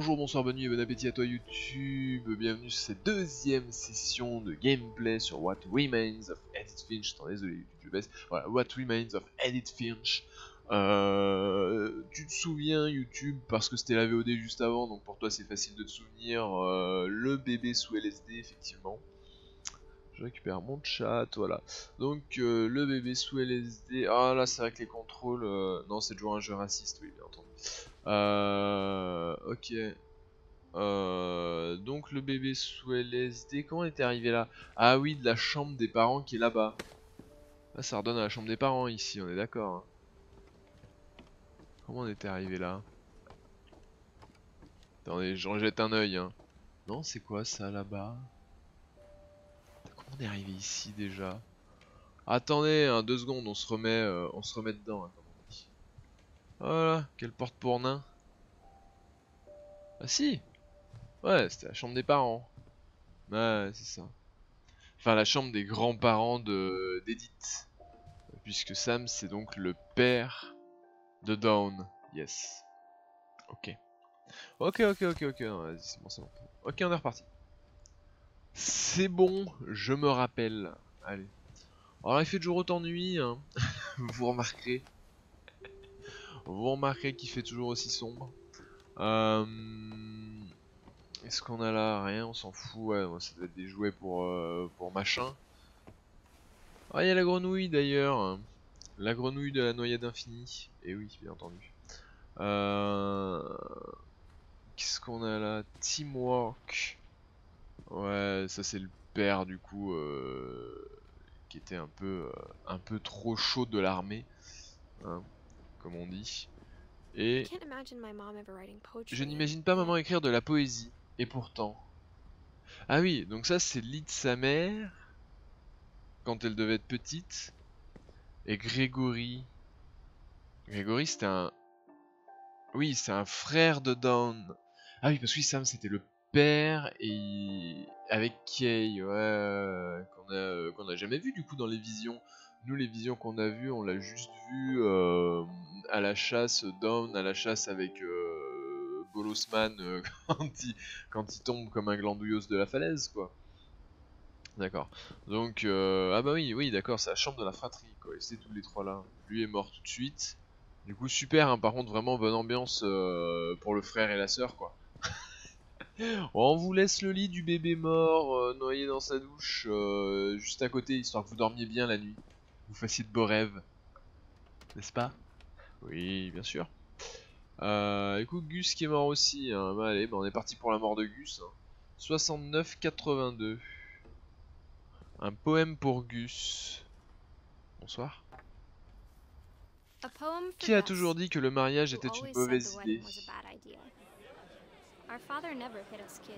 Bonjour, bonsoir, bonne nuit et bon appétit à toi YouTube. Bienvenue sur cette deuxième session de gameplay sur What Remains of Edith Finch. Attends, désolé YouTube, je baisse. Voilà, What Remains of Edith Finch. Tu te souviens YouTube, parce que c'était la VOD juste avant, donc pour toi c'est facile de te souvenir. Le bébé sous LSD, effectivement. Je récupère mon chat, voilà. Donc le bébé sous LSD. Ah là, c'est vrai que les contrôles. Non, c'est toujours un jeu raciste, oui, bien entendu. Ok. Donc le bébé sous LSD, comment on était arrivé là? Ah oui, de la chambre des parents qui est là-bas. Là, ça redonne à la chambre des parents ici, on est d'accord. Hein. Comment on était arrivé là? Attendez, j'en jette un œil. Hein. Non, c'est quoi ça là-bas? Comment on est arrivé ici déjà? Attendez, hein, 2 secondes, on se remet dedans. Hein, comme on dit. Voilà, quelle porte pour nain? Ah si! Ouais, c'était la chambre des parents. Ouais, c'est ça. Enfin, la chambre des grands-parents d'Edith. Puisque Sam, c'est donc le père de Dawn. Yes. Ok. Ok. Vas-y, c'est bon, c'est bon. Ok, on est reparti. C'est bon, je me rappelle. Allez. Alors, il fait toujours autant nuit, hein. Vous remarquerez. Vous remarquerez qu'il fait toujours aussi sombre. Est-ce qu'on a là? Rien, on s'en fout. Ouais, ça doit être des jouets pour machin. Ah, il y a la grenouille d'ailleurs. La grenouille de la noyade infinie. Et oui, bien entendu. Qu'est-ce qu'on a là? Teamwork. Ouais, ça c'est le père du coup qui était un peu trop chaud de l'armée, hein, comme on dit. Et je n'imagine pas maman écrire de la poésie. Et pourtant. Ah oui, donc ça c'est le lit de sa mère quand elle devait être petite. Et Grégory. Grégory c'était un. Oui, c'est un frère de Dawn. Ah oui, parce que oui, Sam c'était le père et avec Kay, ouais, qu'on a jamais vu du coup dans les visions. Nous, les visions qu'on a vues, on l'a juste vu à la chasse, Dawn, à la chasse avec Bolosman quand il tombe comme un glandouillos de la falaise, quoi. D'accord. Donc, ah bah oui, d'accord, c'est la chambre de la fratrie, quoi. Et c'est tous les trois là. Lui est mort tout de suite. Du coup, super, hein, par contre, vraiment bonne ambiance pour le frère et la sœur, quoi. On vous laisse le lit du bébé mort, noyé dans sa douche, juste à côté, histoire que vous dormiez bien la nuit. Vous fassiez de beaux rêves. N'est-ce pas? Oui, bien sûr. Écoute, Gus qui est mort aussi. Hein. Bah, allez, bah, on est parti pour la mort de Gus. Hein. 69-82. Un poème pour Gus. Bonsoir. Qui a toujours dit que le mariage était une mauvaise idée?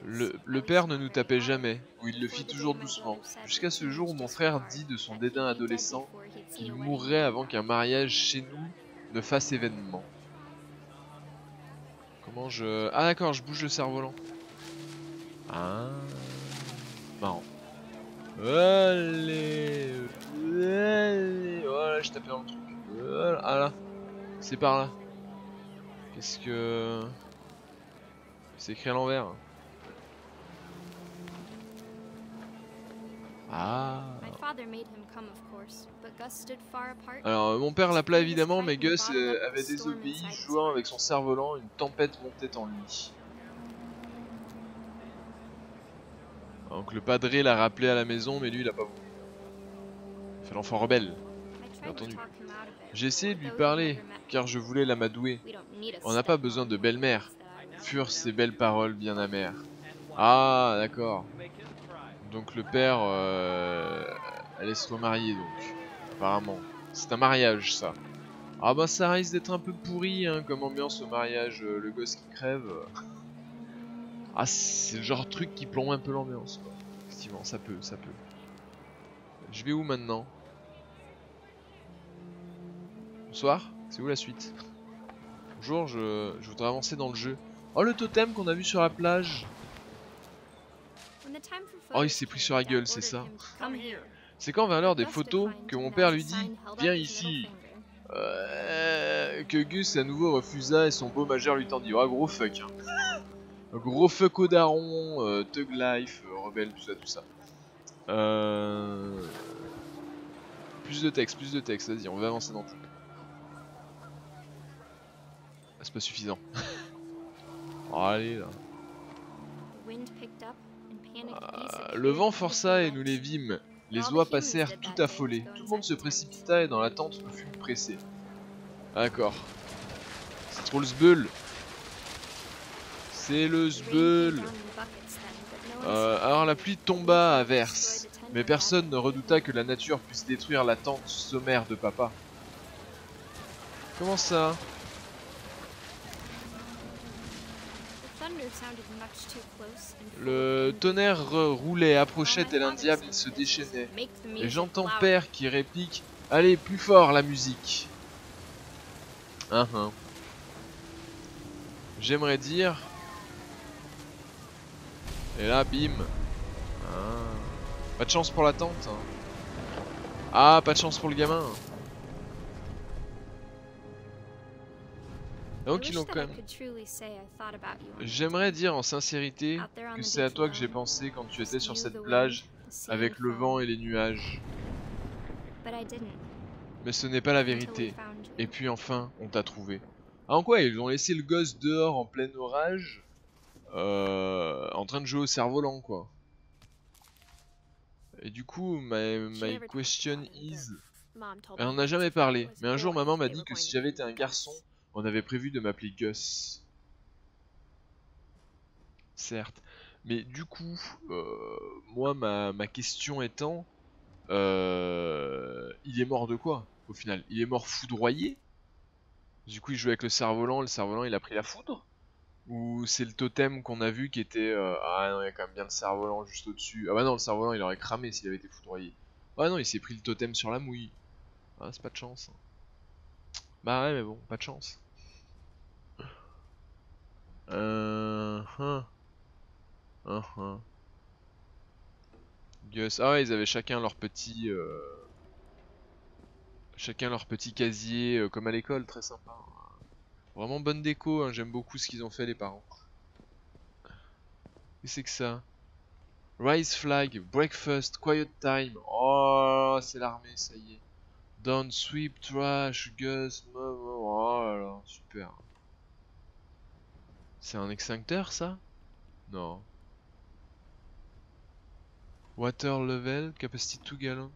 Le père ne nous tapait jamais, ou il le fit toujours doucement, jusqu'à ce jour où mon frère dit de son dédain adolescent qu'il mourrait avant qu'un mariage chez nous ne fasse événement. Comment je... Ah d'accord, je bouge le cerf-volant. Ah... Marrant. Allez... Voilà, je tapais dans le truc. Voilà, ah là. C'est par là. Qu'est-ce que... C'est écrit à l'envers. Ah. Alors mon père l'appela évidemment, mais Gus avait désobéi, jouant avec son cerf-volant, une tempête montait en lui. Donc le padré l'a rappelé à la maison, mais lui il a pas voulu. Il fait l'enfant rebelle, bien entendu. J'ai essayé de lui parler, car je voulais l'amadouer. On n'a pas besoin de belle-mère, furent ces belles paroles bien amères. Ah d'accord. Donc le père allait se remarier donc, apparemment. C'est un mariage ça. Ah bah ça risque d'être un peu pourri hein, comme ambiance au mariage, le gosse qui crève. Ah c'est le genre de truc qui plombe un peu l'ambiance quoi. Effectivement, ça peut. Je vais où maintenant? Bonsoir, c'est où la suite? Bonjour, je voudrais avancer dans le jeu. Oh le totem qu'on a vu sur la plage. Oh il s'est pris sur la gueule, c'est ça. C'est quand vint l'heure des photos que mon père lui dit « Viens ici !» Que Gus à nouveau refusa et son beau majeur lui tendit « Oh gros fuck hein. » Gros fuck au daron, Thug Life, rebelle, tout ça, tout ça. Plus de texte, vas-y, on va avancer dans tout. Ah, c'est pas suffisant. Oh, allez là. Le vent força et nous les vîmes. Les oies passèrent tout affolées. Tout le monde se précipita et dans l'attente nous fûmes pressés. D'accord. C'est trop le zbeul. C'est le zbeul. Alors la pluie tomba à verse. Mais personne ne redouta que la nature puisse détruire la tente sommaire de papa. Comment ça? Le tonnerre roulait, approchait tel un diable, il se déchaînait. Et j'entends père qui réplique « Allez, plus fort la musique !» J'aimerais dire... Et là, bim. Pas de chance pour la tente. Ah, pas de chance pour le gamin. Donc ils l'ont quand même... J'aimerais dire en sincérité que c'est à toi que j'ai pensé quand tu étais sur cette plage avec le vent et les nuages. Mais ce n'est pas la vérité. Et puis enfin, on t'a trouvé. Ah en quoi, ils ont laissé le gosse dehors en plein orage en train de jouer au cerf-volant quoi. Et du coup, my question is... Elle en a jamais parlé, mais un jour maman m'a dit que si j'avais été un garçon, on avait prévu de m'appeler Gus. Certes. Mais du coup, moi ma question étant, il est mort de quoi au final? Il est mort foudroyé? Du coup il jouait avec le cerf-volant il a pris la foudre? Ou c'est le totem qu'on a vu qui était... Ah non, il y a quand même bien le cerf-volant juste au-dessus. Ah bah non, le cerf-volant il aurait cramé s'il avait été foudroyé. Ah non, il s'est pris le totem sur la mouille. Ah, c'est pas de chance. Bah ouais, mais bon, pas de chance. Hum. Gus. Ah ouais, ils avaient chacun leur petit... Chacun leur petit casier, comme à l'école, très sympa. Vraiment bonne déco, hein, j'aime beaucoup ce qu'ils ont fait les parents. Qu'est-ce que c'est que ça? Rise flag, breakfast, quiet time. Oh, c'est l'armée, ça y est. Don't sweep, trash, Gus, oh là là, super. C'est un extincteur ça? Non. Water level, capacity 2 gallons.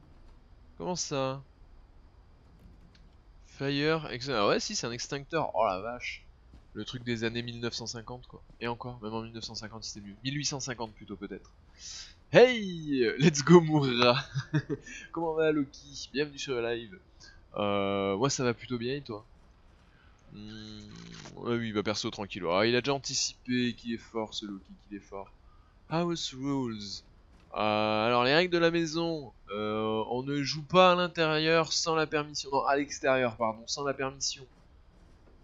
Comment ça? Fire, ah ouais si c'est un extincteur, oh la vache. Le truc des années 1950 quoi. Et encore, même en 1950 c'était mieux. 1850 plutôt peut-être. Hey, let's go Mourra. Comment va Loki? Bienvenue sur le live. Moi ça va plutôt bien et toi? Ouais, oui bah perso tranquille. Ah, il a déjà anticipé qu'il est fort ce Loki, qu'il est fort. House rules. Alors les règles de la maison, on ne joue pas à l'intérieur sans la permission. Non, à l'extérieur, pardon, sans la permission.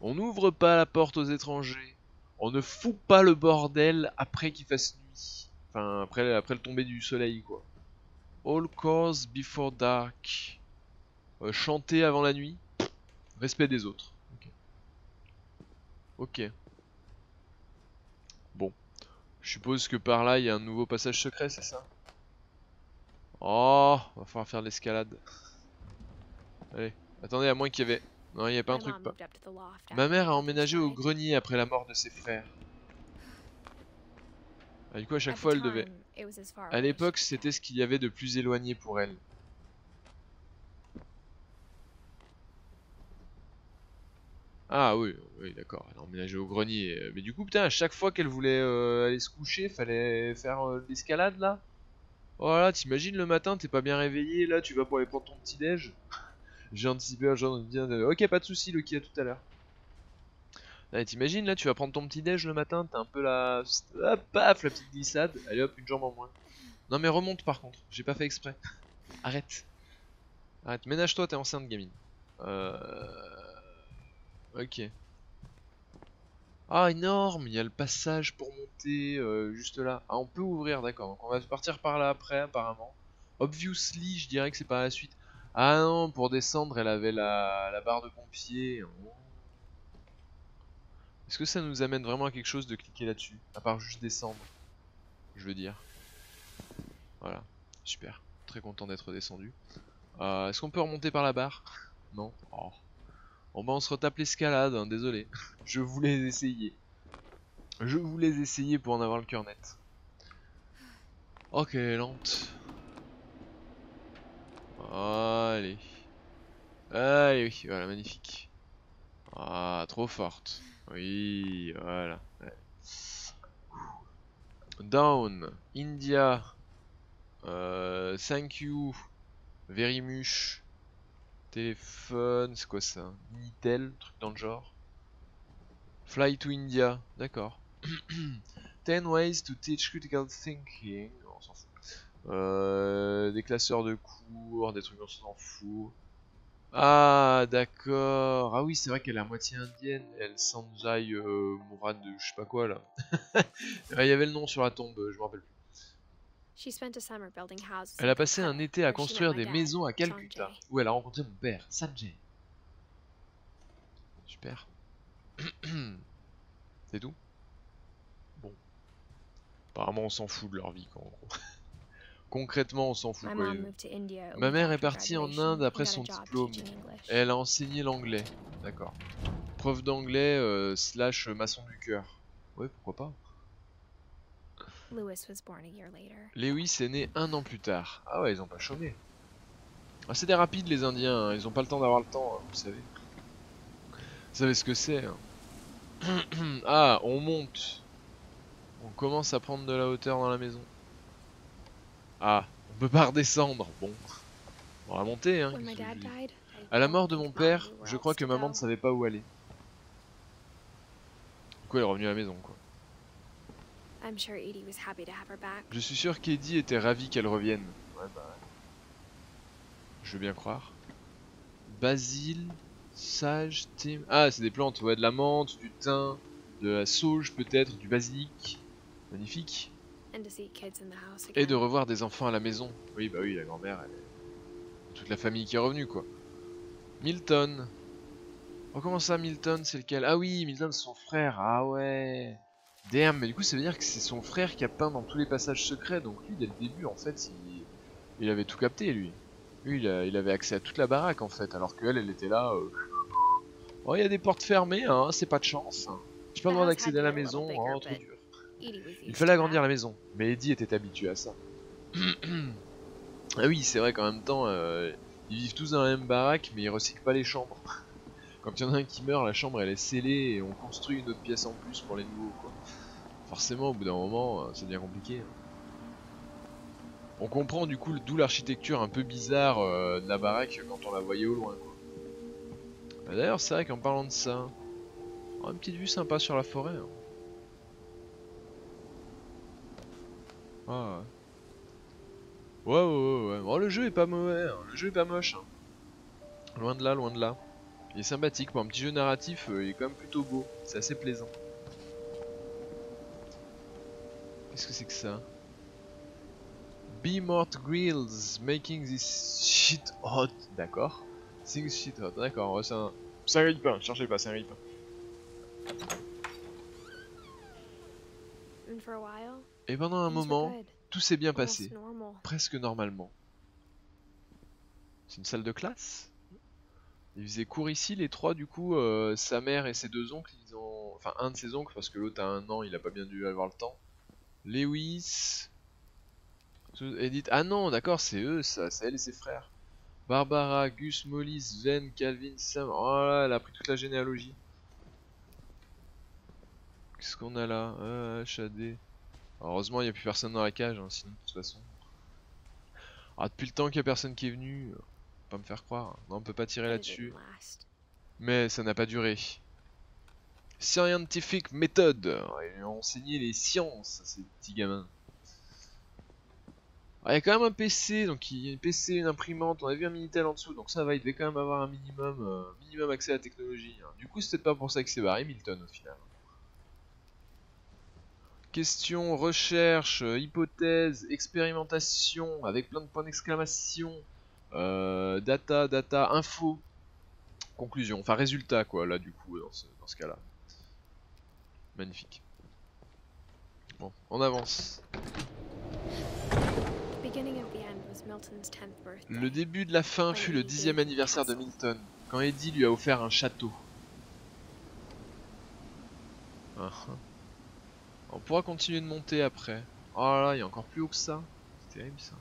On n'ouvre pas la porte aux étrangers. On ne fout pas le bordel après qu'il fasse nuit. Enfin, après le tomber du soleil, quoi. All calls before dark. Chanter avant la nuit. Respect des autres. Ok. Bon. Je suppose que par là, il y a un nouveau passage secret, c'est ça? Oh, va falloir faire de l'escalade. Allez, attendez, à moins qu'il y avait... Non, il n'y a pas un truc pas... Ma mère a emménagé au grenier après la mort de ses frères. Ah, du coup, à chaque fois, elle devait... À l'époque, c'était ce qu'il y avait de plus éloigné pour elle. Ah oui, oui, d'accord, elle a emménagé au grenier. Mais du coup, putain, à chaque fois qu'elle voulait aller se coucher, fallait faire de l'escalade, là. Oh là, t'imagines le matin, t'es pas bien réveillé, là, tu vas pour aller prendre ton petit déj. J'ai anticipé un genre de bien... Ok, pas de soucis, Loki, à tout à l'heure. T'imagines là, tu vas prendre ton petit déj le matin, t'as un peu la... Ah, paf, la petite glissade, allez hop, une jambe en moins. Non mais remonte par contre, j'ai pas fait exprès. Arrête. Arrête, ménage-toi, t'es enceinte gamine. Ok. Ah énorme, il y a le passage pour monter juste là. Ah on peut ouvrir, d'accord, donc on va partir par là après apparemment. Obviously, je dirais que c'est par la suite. Ah non, pour descendre, elle avait la barre de pompier. Est-ce que ça nous amène vraiment à quelque chose de cliquer là-dessus? À part juste descendre, je veux dire. Voilà, super. Très content d'être descendu. Est-ce qu'on peut remonter par la barre? Non. Oh. Bon bah on se retape l'escalade, hein, désolé. Je voulais essayer. Je voulais essayer pour en avoir le cœur net. Ok, lente. Allez. Allez, oui, voilà, magnifique. Ah, trop forte. Oui, voilà. Ouais. Down, India, thank you, very much, téléphone, c'est quoi ça? Minitel, truc dans le genre. Fly to India, d'accord. 10 ways to teach critical thinking, on s'en fout. Des classeurs de cours, des trucs on s'en fout. Ah, d'accord. Ah oui, c'est vrai qu'elle est à moitié indienne. Elle Sanjay Murad, je sais pas quoi là. Il y avait le nom sur la tombe, je me rappelle plus. Elle a passé un été à construire des maisons à Calcutta, où elle a rencontré mon père, Sanjay. Super. C'est tout? Bon. Apparemment, on s'en fout de leur vie, quoi. Concrètement, on s'en fout, quoi. Ma mère est partie en Inde après son diplôme. Elle a enseigné l'anglais. D'accord. Prof d'anglais slash maçon du cœur. Ouais, pourquoi pas. Lewis est né 1 an plus tard. Ah ouais, ils ont pas chômé. Ah, c'est des rapides les Indiens, hein. Ils ont pas le temps d'avoir le temps, hein, vous savez. Vous savez ce que c'est, hein. Ah, on monte. On commence à prendre de la hauteur dans la maison. Ah, on peut pas redescendre. Bon, on va monter, hein. À la mort de mon père, je crois que maman ne savait pas où aller. Du coup, elle est revenue à la maison, quoi. Je suis sûr qu'Eddie était ravi qu'elle revienne. Ouais, bah... je veux bien croire. Basil, sage, thym... Ah, c'est des plantes, ouais, de la menthe, du thym, de la sauge peut-être, du basilic. Magnifique. Et de revoir des enfants à la maison. Oui, bah oui, la grand-mère, elle est... toute la famille qui est revenue, quoi. Milton. Oh, comment ça, Milton, c'est lequel? Ah oui, Milton, c'est son frère. Ah ouais. Damn, mais du coup, ça veut dire que c'est son frère qui a peint dans tous les passages secrets. Donc lui, dès le début, en fait, il avait tout capté, lui. Lui, il avait accès à toute la baraque, en fait. Alors qu'elle, elle était là... Oh, il y a des portes fermées, hein, c'est pas de chance. J'ai pas le droit d'accéder à la maison, oh, trop dur. Il fallait agrandir la maison, mais Eddie était habitué à ça. Ah oui, c'est vrai qu'en même temps, ils vivent tous dans la même baraque, mais ils recyclent pas les chambres. Quand il y en a un qui meurt, la chambre elle est scellée et on construit une autre pièce en plus pour les nouveaux, quoi. Forcément, au bout d'un moment, ça devient compliqué. On comprend du coup d'où l'architecture un peu bizarre de la baraque quand on la voyait au loin, quoi. D'ailleurs, c'est vrai qu'en parlant de ça, oh, une petite vue sympa sur la forêt. Hein. Ah ouais. Ouais. Oh, le jeu est pas mauvais, hein. Le jeu est pas moche. Hein. Loin de là, loin de là. Il est sympathique, pour un petit jeu narratif, il est quand même plutôt beau. C'est assez plaisant. Qu'est-ce que c'est que ça? Be Mort Grills, making this shit hot. D'accord. Things shit hot, d'accord. Ouais, c'est un grille-pain, cherchez pas, c'est un grille-pain. Et pendant un moment, tout s'est bien passé. Presque normalement. C'est une salle de classe? Ils faisaient cours ici, les trois, du coup, sa mère et ses deux oncles, ils ont... Enfin, un de ses oncles, parce que l'autre a 1 an, il a pas bien dû avoir le temps. Lewis... Edith... Ah non, d'accord, c'est eux, ça, c'est elle et ses frères. Barbara, Gus, Molly, Sven, Calvin, Sam... Oh là, elle a pris toute la généalogie. Qu'est-ce qu'on a là? Shadé. Heureusement, il n'y a plus personne dans la cage, hein, sinon, de toute façon... Ah, depuis le temps qu'il n'y a personne qui est venu... Pas me faire croire. Non, on peut pas tirer là-dessus. Mais ça n'a pas duré. Scientific méthode. Ils lui ont enseigné les sciences, ces petits gamins. Il y a quand même un PC, donc il y a un PC, une imprimante, on a vu un Minitel en dessous, donc ça va, il devait quand même avoir un minimum accès à la technologie. Hein. Du coup, c'est peut-être pas pour ça que c'est barré, Milton, au final. Question, recherche, hypothèse, expérimentation, avec plein de points d'exclamation, data, info, conclusion, enfin résultat quoi, là du coup, dans ce cas-là. Magnifique. Bon, on avance. Le début de la fin fut le 10e anniversaire de Milton, quand Eddie lui a offert un château. On pourra continuer de monter après. Oh là là, il y a encore plus haut que ça. C'est terrible ça.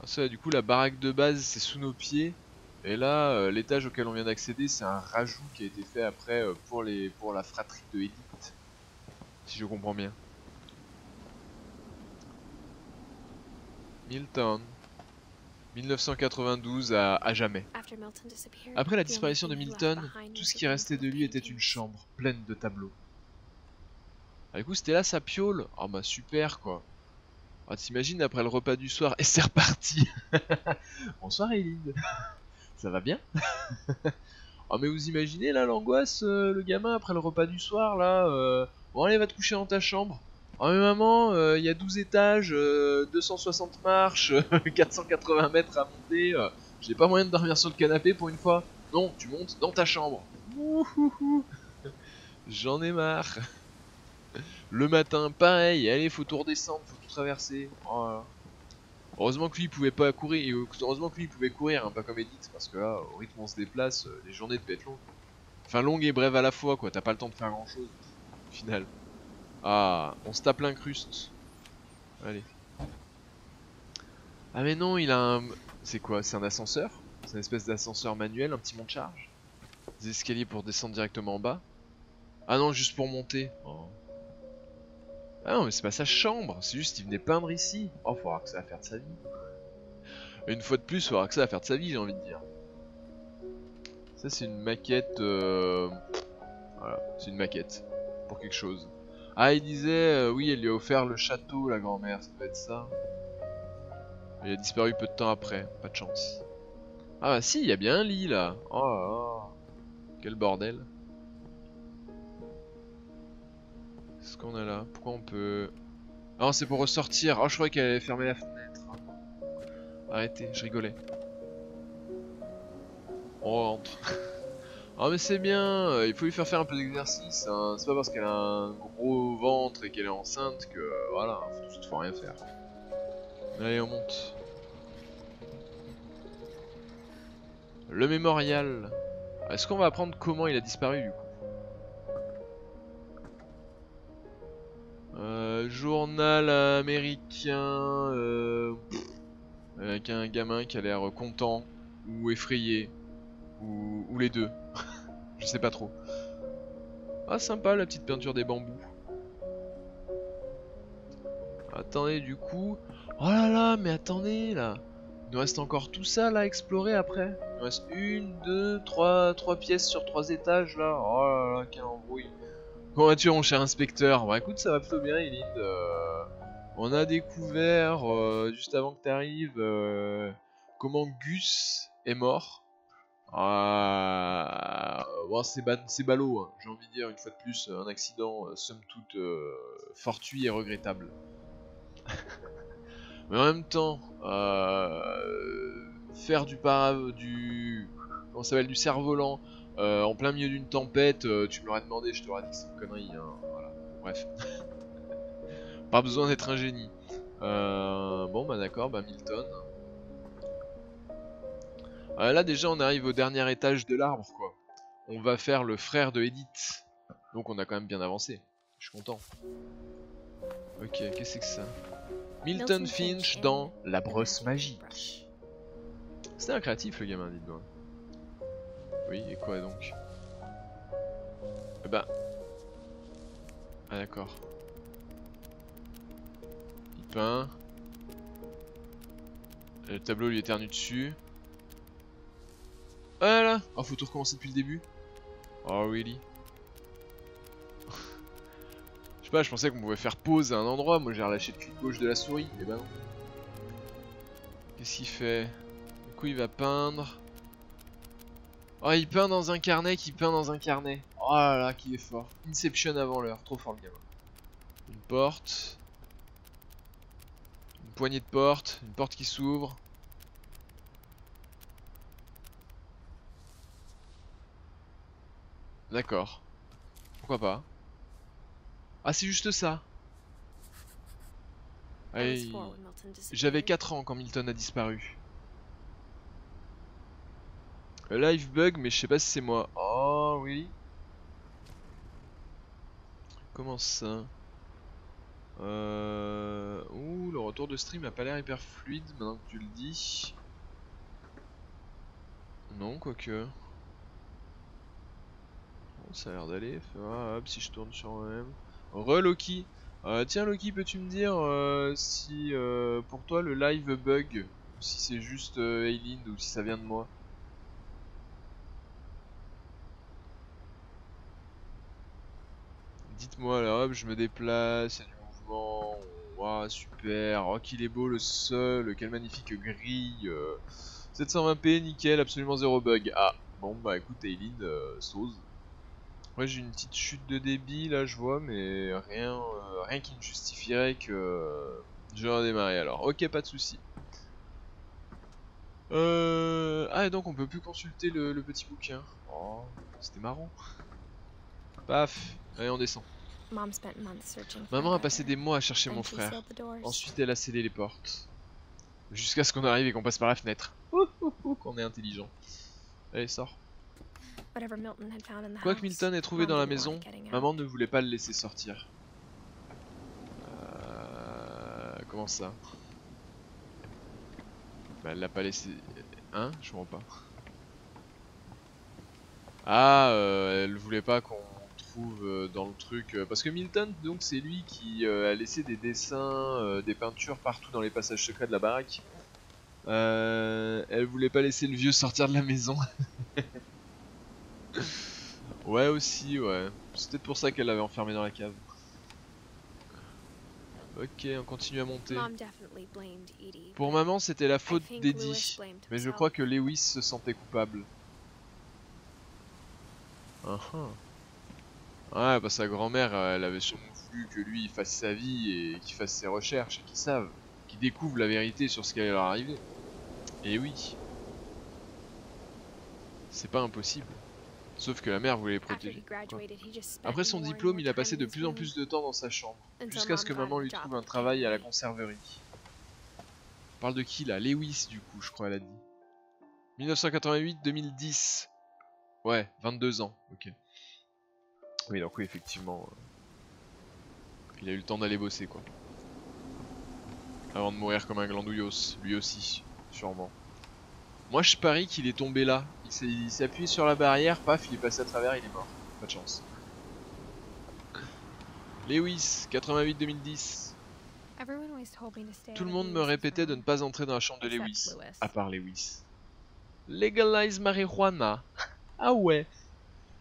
Ah, ça, du coup, la baraque de base, c'est sous nos pieds. Et là, l'étage auquel on vient d'accéder, c'est un rajout qui a été fait après pour la fratrie de Edith. Si je comprends bien. Milton. 1992 à jamais. Après la disparition de Milton, tout ce qui restait de lui était une chambre pleine de tableaux. Ah, du coup, c'était là sa piole. Oh bah super quoi. Ah, t'imagines après le repas du soir et c'est reparti. Bonsoir Eileen. Ça va bien? Oh mais vous imaginez là l'angoisse, le gamin après le repas du soir là. Bon allez va te coucher dans ta chambre. Oh mais maman, il y a 12 étages, 260 marches, 480 mètres à monter. J'ai pas moyen de dormir sur le canapé pour une fois. Non, tu montes dans ta chambre. Ouhouhou. J'en ai marre. Le matin, pareil, allez faut tout redescendre, faut tout traverser. Oh là là. Heureusement que lui il pouvait pas courir, et heureusement que lui il pouvait courir, hein, pas comme Edith, parce que là, au rythme où on se déplace, les journées devaient être longues. Enfin longues et brèves à la fois quoi, t'as pas le temps de faire grand chose, au final. Ah, on se tape l'incruste. Allez. Ah mais non, il a un... C'est quoi? C'est un ascenseur? C'est une espèce d'ascenseur manuel, un petit monte-charge? Des escaliers pour descendre directement en bas? Ah non, juste pour monter. Oh. Ah non, mais c'est pas sa chambre, c'est juste qu'il venait peindre ici. Oh, faudra que ça va faire de sa vie. Et une fois de plus, faudra que ça va faire de sa vie, j'ai envie de dire. Ça, c'est une maquette. Voilà, c'est une maquette. Pour quelque chose. Ah, il disait, oui, elle lui a offert le château, la grand-mère, ça doit être ça. Il a disparu peu de temps après, pas de chance. Ah bah si, il y a bien un lit là. Oh là là. Quel bordel. Qu'est-ce qu'on a là? Pourquoi on peut... Ah non, c'est pour ressortir. Oh, je croyais qu'elle allait fermer la fenêtre. Arrêtez, je rigolais. On rentre. Ah mais c'est bien, il faut lui faire un peu d'exercice. Hein. C'est pas parce qu'elle a un gros ventre et qu'elle est enceinte que... voilà, faut rien faire. Allez, on monte. Le mémorial. Est-ce qu'on va apprendre comment il a disparu du coup? Journal américain avec un gamin qui a l'air content ou effrayé ou les deux. Je sais pas trop. Ah sympa la petite peinture des bambous. Attendez du coup. Oh là là mais attendez là. Il nous reste encore tout ça là à explorer après. Il nous reste 1, 2, 3 pièces sur 3 étages là. Oh là là quelle embrouille. Comment vas-tu mon cher inspecteur? Bah écoute ça va plutôt bien Elinde. On a découvert juste avant que tu arrives comment Gus est mort. Bon, c'est ballot, hein. J'ai envie de dire une fois de plus un accident somme toute fortuit et regrettable. Mais en même temps, faire du comment ça s'appelle, du cerf-volant en plein milieu d'une tempête, tu me l'aurais demandé, je t'aurais dit que c'est une connerie. Hein. Voilà. Bref. Pas besoin d'être un génie. Bon bah d'accord, bah Milton. Là déjà on arrive au dernier étage de l'arbre quoi. On va faire le frère de Edith. Donc on a quand même bien avancé. Je suis content. Ok, qu'est-ce que c'est que ça? Milton Finch dans La brosse magique. C'était un créatif le gamin, dites-moi. Oui, et quoi donc? Bah... Ah d'accord. Il peint. Le tableau lui éternue dessus. Ah là! Oh, faut tout recommencer depuis le début? Oh, really? Je sais pas, je pensais qu'on pouvait faire pause à un endroit. Moi, j'ai relâché le clic gauche de la souris. Eh ben non. Qu'est-ce qu'il fait? Du coup, il va peindre. Oh, il peint dans un carnet qui peint dans un carnet. Oh là là, qu'il est fort. Inception avant l'heure. Trop fort, le gamin. Une porte. Une poignée de porte. Une porte qui s'ouvre. D'accord. Pourquoi pas. Ah, c'est juste ça. I was Allez, 4 when Milton j'avais disappeared. 4 ans quand Milton a disparu. Live bug, mais je sais pas si c'est moi. Oh oui. Comment ça? Ouh, le retour de stream a pas l'air hyper fluide maintenant que tu le dis. Non, quoique. Bon, ça a l'air d'aller. Ah, hop, si je tourne sur moi-même. Re-Loki. Tiens, Loki, peux-tu me dire si pour toi le live bug, ou si c'est juste Aileen, ou si ça vient de moi? Dites-moi là, hop, je me déplace, il y a du mouvement. Waouh, super. Oh, qu'il est beau le sol, quelle magnifique grille. 720p, nickel, absolument zéro bug. Ah, bon, bah écoute, Aileen, sauce. Ouais, j'ai une petite chute de débit là, je vois, mais rien qui ne justifierait que je redémarre alors. Ok, pas de souci. Ah, et donc on peut plus consulter le petit bouquin. Oh, c'était marrant. Paf, allez, on descend. Mom spent months searching for my Maman a passé brother. des mois à chercher mon Then she frère. sealed the doors. Ensuite, elle a scellé les portes. Jusqu'à ce qu'on arrive et qu'on passe par la fenêtre. Ouh, ouh, ouh, qu'on est intelligent. Allez, sors. Whatever Milton had found in the Quoi que house, Milton ait trouvé Mom dans la didn't want maison, it getting out. maman ne voulait pas le laisser sortir. Comment ça? Bah, elle l'a pas laissé. Hein? Je comprends pas. Ah, elle voulait pas qu'on trouve dans le truc. Parce que Milton, donc, c'est lui qui a laissé des dessins, des peintures partout dans les passages secrets de la baraque. Elle voulait pas laisser le vieux sortir de la maison. Ouais, aussi, ouais. C'est peut-être pour ça qu'elle l'avait enfermé dans la cave. Ok, on continue à monter. Mom definitely blamed Edie. Pour maman, c'était la I faute think Lewis d'Eddie. blamed Mais je himself. crois que Lewis se sentait coupable. Ouais, bah sa grand-mère, elle avait sûrement voulu que lui il fasse sa vie et qu'il fasse ses recherches et qu'il découvre la vérité sur ce qui allait leur arriver. Et oui, c'est pas impossible. Sauf que la mère voulait les After he protéger. Quoi. graduated, he just spent Après son more and diplôme, more il a time passé in de his plus en room plus de temps dans sa chambre. until Jusqu'à ce Mom que found maman a lui job trouve at un the travail à la cannery. conserverie. On parle de qui là? Lewis du coup, je crois elle a dit. 1988-2010. Ouais, 22 ans, ok. Oui, donc oui, effectivement. Il a eu le temps d'aller bosser quoi. Avant de mourir comme un glandouillos, lui aussi, sûrement. Moi je parie qu'il est tombé là. Il s'est appuyé sur la barrière, paf, il est passé à travers, il est mort. Pas de chance. Lewis, 88-2010. Everyone always told me to stay Tout out le of monde me Lewis's répétait de ne room, pas entrer dans la chambre de except Lewis. Lewis. À part Lewis. Legalize marijuana. Ah ouais.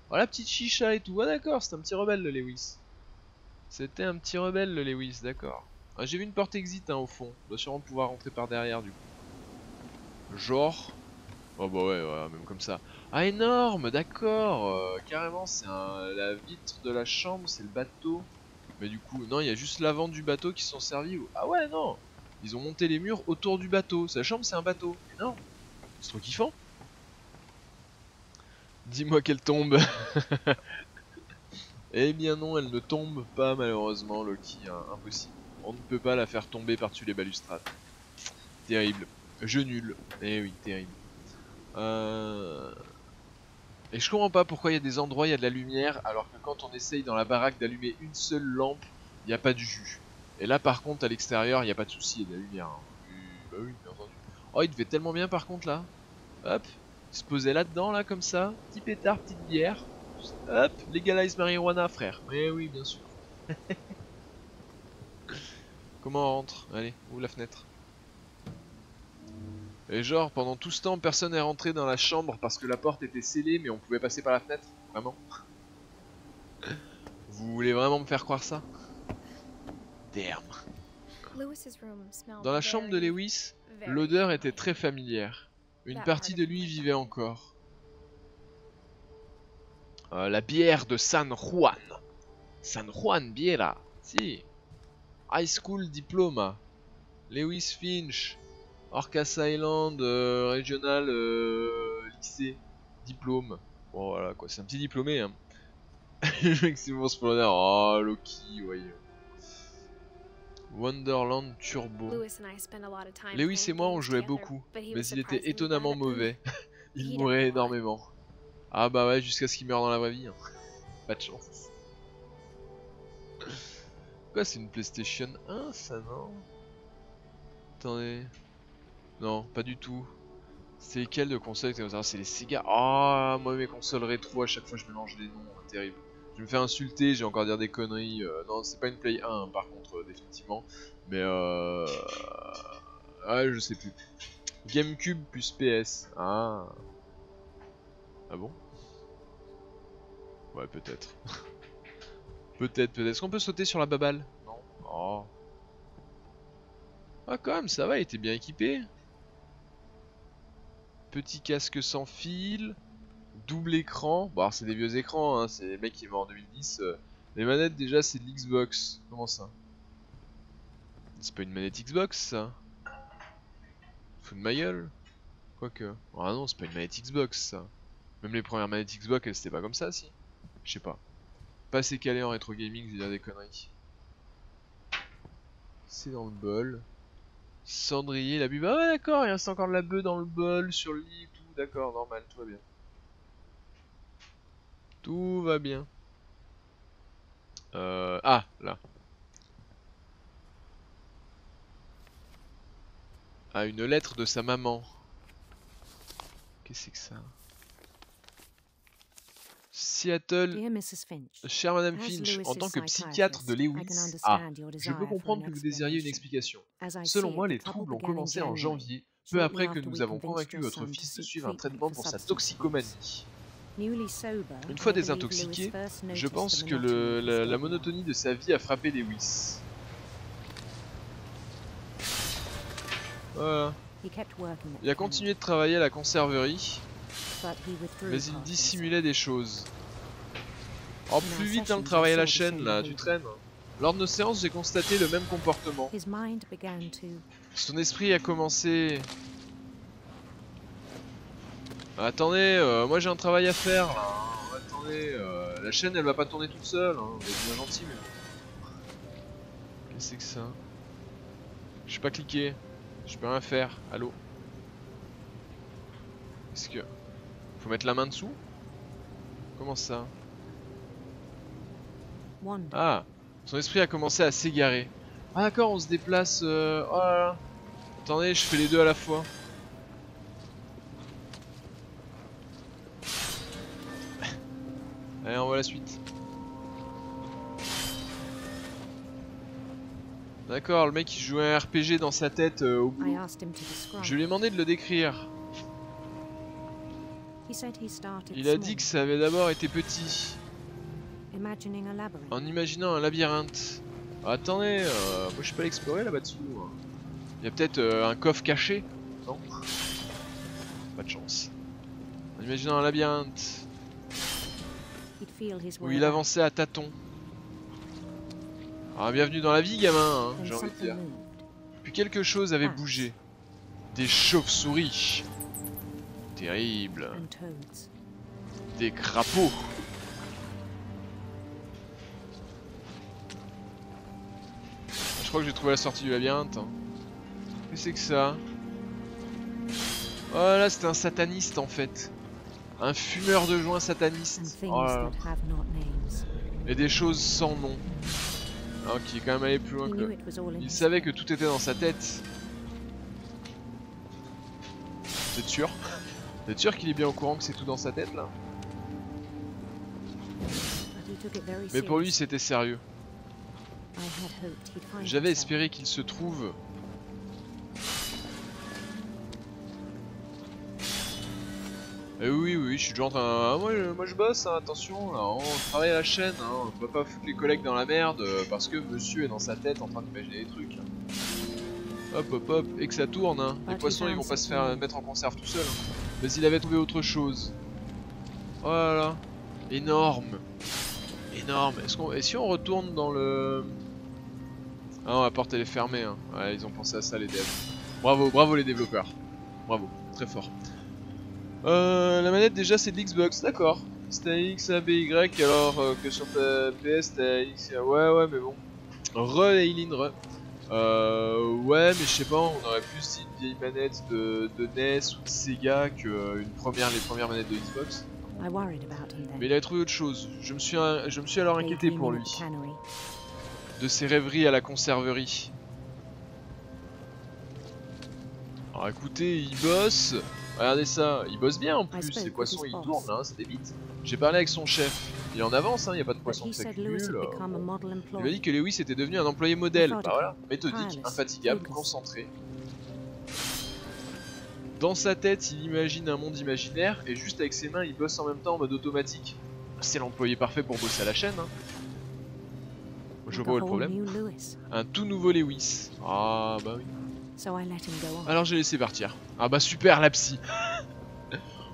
Oh la petite chicha et tout. Ah d'accord, c'est un petit rebelle le Lewis. C'était un petit rebelle le Lewis, d'accord. Ah, j'ai vu une porte exit hein, au fond. On doit sûrement pouvoir rentrer par derrière du coup. Genre. Oh bah ouais, ouais, même comme ça. Ah énorme, d'accord. Carrément, c'est la vitre de la chambre, c'est le bateau. Mais du coup, non, il y a juste l'avant du bateau qui sont servis. Ah ouais, non. Ils ont monté les murs autour du bateau. Sa chambre, c'est un bateau. Énorme. C'est trop kiffant. Dis-moi qu'elle tombe. Eh bien non, elle ne tombe pas malheureusement, Loki. Hein, impossible. On ne peut pas la faire tomber par-dessus les balustrades. Terrible. Jeu nul. Eh oui, terrible. Et je comprends pas pourquoi il y a des endroits, il y a de la lumière, alors que quand on essaye dans la baraque d'allumer une seule lampe, il n'y a pas du jus. Et là par contre, à l'extérieur, il n'y a pas de souci, il y a de la lumière. Hein. Bah oui, bien entendu. Oh, il devait tellement bien par contre là. Hop, il se posait là-dedans, là, comme ça. Petit pétard, petite bière. Hop, legalize marijuana, frère. Mais oui, bien sûr. Comment on rentre? Allez, ouvre la fenêtre. Et genre, pendant tout ce temps, personne n'est rentré dans la chambre parce que la porte était scellée, mais on pouvait passer par la fenêtre? Vraiment? Vous voulez vraiment me faire croire ça? Damn. Dans la chambre de Lewis, l'odeur était très familière. Une partie de lui vivait encore. La bière de San Juan. San Juan Biera. Si. High School Diploma. Lewis Finch. Orcas Island Regional Lycée. Diplôme. Bon voilà quoi, c'est un petit diplômé hein. Maximum Spawner. Oh, Loki, voyons. Wonderland Turbo. Lewis and I spent a lot of time Lewis et playing moi on games jouait together, beaucoup, but he mais was il était surprisingly étonnamment bad at them. mauvais. Il He mourait died a lot. énormément. Ah bah ouais, jusqu'à ce qu'il meure dans la vraie vie. Hein. Pas de chance. Quoi, c'est une PlayStation 1 ça, non? Attendez. Non, pas du tout. C'est lesquelles de consoles? C'est les Sega. Ah, moi mes consoles rétro, à chaque fois je mélange les noms, terrible. Je me fais insulter, j'ai encore dire des conneries. Non, c'est pas une Play 1 par contre, définitivement. Mais ouais, je sais plus. GameCube plus PS. Ah. Ah bon? Ouais, peut-être. Peut-être. Est-ce qu'on peut sauter sur la baballe? Non. Oh. Ah, quand même, ça va, il était bien équipé. Petit casque sans fil. Double écran. Bon, alors c'est des vieux écrans, hein. C'est les mecs qui vont en 2010. Les manettes, déjà, c'est de l'Xbox. Comment ça? C'est pas une manette Xbox, ça? Fous de ma gueule? Quoique. Ah non, c'est pas une manette Xbox, ça. Même les premières manettes Xbox, elles c'était pas comme ça, si? Je sais pas. Pas assez calé en rétro gaming, je vais dire des conneries. C'est dans le bol. Cendrier, la bûche. Ah ouais, d'accord, il reste encore de la bœuf dans le bol, sur le lit, tout. D'accord, normal, tout va bien. Tout va bien. Ah, là. Ah, une lettre de sa maman. Qu'est-ce que c'est que ça? Seattle. Dear Mrs. Finch, Chère Madame as Finch, Lewis en tant is que psychiatre de psychiatrist, I Lewis, can understand your je desire peux for comprendre an que vous désiriez une explanation. explication. As I Selon see moi, it, les the trouble troubles ont began in commencé en January, janvier, peu shortly après que after nous we avons convinced convaincu your votre son fils to de seek suivre un treatment traitement for pour sa substance toxicomanie. Newly sober, Une fois I believe désintoxiqué, Lewis first je noticed pense the que monotony of his la daily monotonie de sa vie a frappé Lewis. Voilà. life. He kept working at Il a the continué de travailler à la conserverie, camp, but he withdrew mais il part of dissimulait des choses. Oh, In plus our vite hein, le sessions, travail I à la saw the chaine same là, tu behavior. traînes. Lors de nos séances, j'ai constaté le même comportement. His mind began to Son esprit a commencé... Attendez, moi j'ai un travail à faire là. Hein. Attendez, la chaîne elle va pas tourner toute seule. Hein. Vous êtes bien gentil mais... Qu'est-ce que c'est que ça? Je peux pas cliquer. Je peux rien faire. Allô? Est-ce que... Faut mettre la main dessous? Comment ça? wander. Ah! Son esprit a commencé à s'égarer. Ah d'accord, on se déplace... Oh là là. Attendez, je fais les deux à la fois. Allez, on voit la suite. D'accord, le mec il jouait un RPG dans sa tête au I boulot. asked him to describe. Je lui ai demandé de le décrire. He said he started Il a small, dit que ça avait d'abord été petit, imagining a labyrinth. en imaginant un labyrinthe. Ah, attendez, moi je suis pas l'explorer là-bas dessous. Il y a peut-être un coffre caché? Non? Pas de chance. En imaginant un labyrinthe He'd feel his où way il back. avançait à tâtons. Ah, bienvenue dans la vie, gamin, hein, Then j'ai envie de something dire. moved. Puis quelque chose avait bougé. Des chauves-souris. Terrible. And toads. Des crapauds. Je crois que j'ai trouvé la sortie du labyrinthe. Hein. Qu'est-ce que c'est que ça? Oh là, c'était un sataniste en fait. Un fumeur de joints And sataniste. things Oh là là. that have not names. Et des choses sans nom. Ah, qui est quand même allé plus loin He que... knew it was all in Il his savait head. que tout était dans sa tête. Vous êtes sûr? Vous êtes sûr qu'il est bien au courant que c'est tout dans sa tête là? But he took it very Mais pour lui seriously. c'était sérieux. I had hoped he'd find J'avais himself. espéré qu'il se trouve. Eh oui, oui, je suis toujours en train. Ah, moi je bosse, hein, attention, là, on travaille à la chaîne, hein, on peut pas foutre les collègues dans la merde parce que monsieur est dans sa tête en train d'imaginer des trucs. Là. Hop, hop, hop, et que ça tourne, hein. Les poissons ils vont pas se faire mettre en conserve tout seuls. Hein. Mais il avait trouvé autre chose. Oh là là, énorme, énorme. Et si on retourne dans le. Ah non, la porte elle est fermée, hein. Ouais, ils ont pensé à ça les devs. Bravo, bravo les développeurs. Bravo, très fort. La manette déjà c'est de l'Xbox, d'accord. C'était X, A, B, Y, alors que sur ta PS, t'as X. Ouais, mais bon. Eileen, ouais, mais je sais pas, on aurait plus dit une vieille manette de NES ou de Sega que les premières manettes de Xbox. I worried about him Mais then. il avait trouvé autre chose. Je me suis alors inquiété pour Daydreaming lui. at the cannery. De ses rêveries à la conserverie. Alors écoutez, il bosse. Regardez ça, il bosse bien en plus. Les poissons ils tournent, hein, c'est des bites. J'ai parlé avec son chef. Il en avance, hein, y a pas de But poisson he qui said Lewis s'accumule. had become a model Il m'a employee. dit que Lewis était devenu un employé modèle. Bah voilà, méthodique, infatigable, Focus. concentré. Dans sa tête, il imagine un monde imaginaire et juste avec ses mains, il bosse en même temps en mode automatique. C'est l'employé parfait pour bosser à la chaîne. Hein. Je Like vois a où est le whole problème. new Lewis. Un tout nouveau Lewis. Ah bah oui. So I let him go on. Alors j'ai laissé partir. Ah bah super la psy.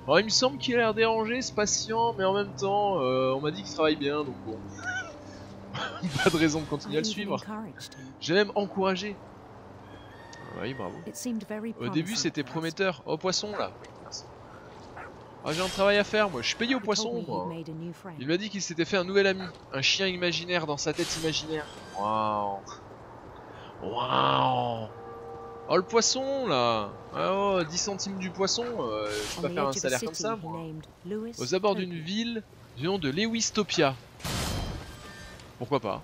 Alors il me semble qu'il a l'air dérangé, ce patient, mais en même temps, on m'a dit qu'il travaille bien, donc bon. Pas de raison de continuer à I le even suivre. encouraged him. J'ai même encouragé. Ah oui, bravo. It seemed very Au début promising c'était at first. prometteur. Oh poisson là. Oui, merci. Ah j'ai un travail à faire moi, je suis payé au He told poisson me he'd moi. made a new friend. Il m'a dit qu'il s'était fait un nouvel ami. Un chien imaginaire dans sa tête imaginaire. Waouh. Waouh. Oh le poisson là. Ah, oh, 10 centimes du poisson, je On peux pas the faire un edge of a salaire comme city, ça he moi. named Lewis Aux abords d'une Topia. ville du nom de Lewistopia. Pourquoi pas?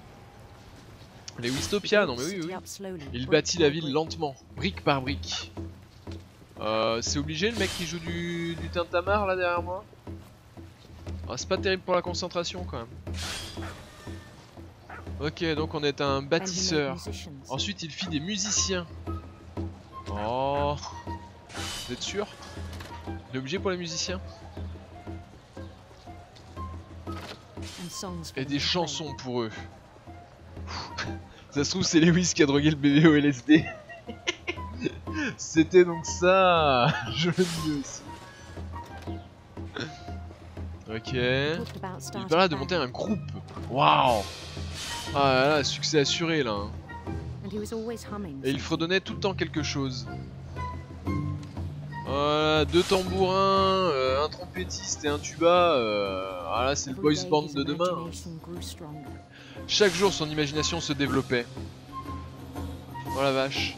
Lewistopia, non mais oui, oui. Il bâtit la ville lentement, brique par brique. C'est obligé le mec qui joue du tintamarre là derrière moi? Ah, c'est pas terrible pour la concentration quand même. Ok, donc on est un bâtisseur. Ensuite il fit des musiciens. Oh. Vous êtes sûr? Il est obligé pour les musiciens? Et des chansons pour eux. Ça se trouve c'est Lewis qui a drogué le bébé au LSD. C'était donc ça. Je veux mieux aussi. Ok. Il parla de monter un groupe. Waouh. Ah là là, succès assuré là. Hein. Et il fredonnait tout le temps quelque chose. Voilà, 2 tambourins, un trompettiste et un tuba. Ah là, c'est le boys band de demain. Chaque jour, son imagination se développait. Oh la vache.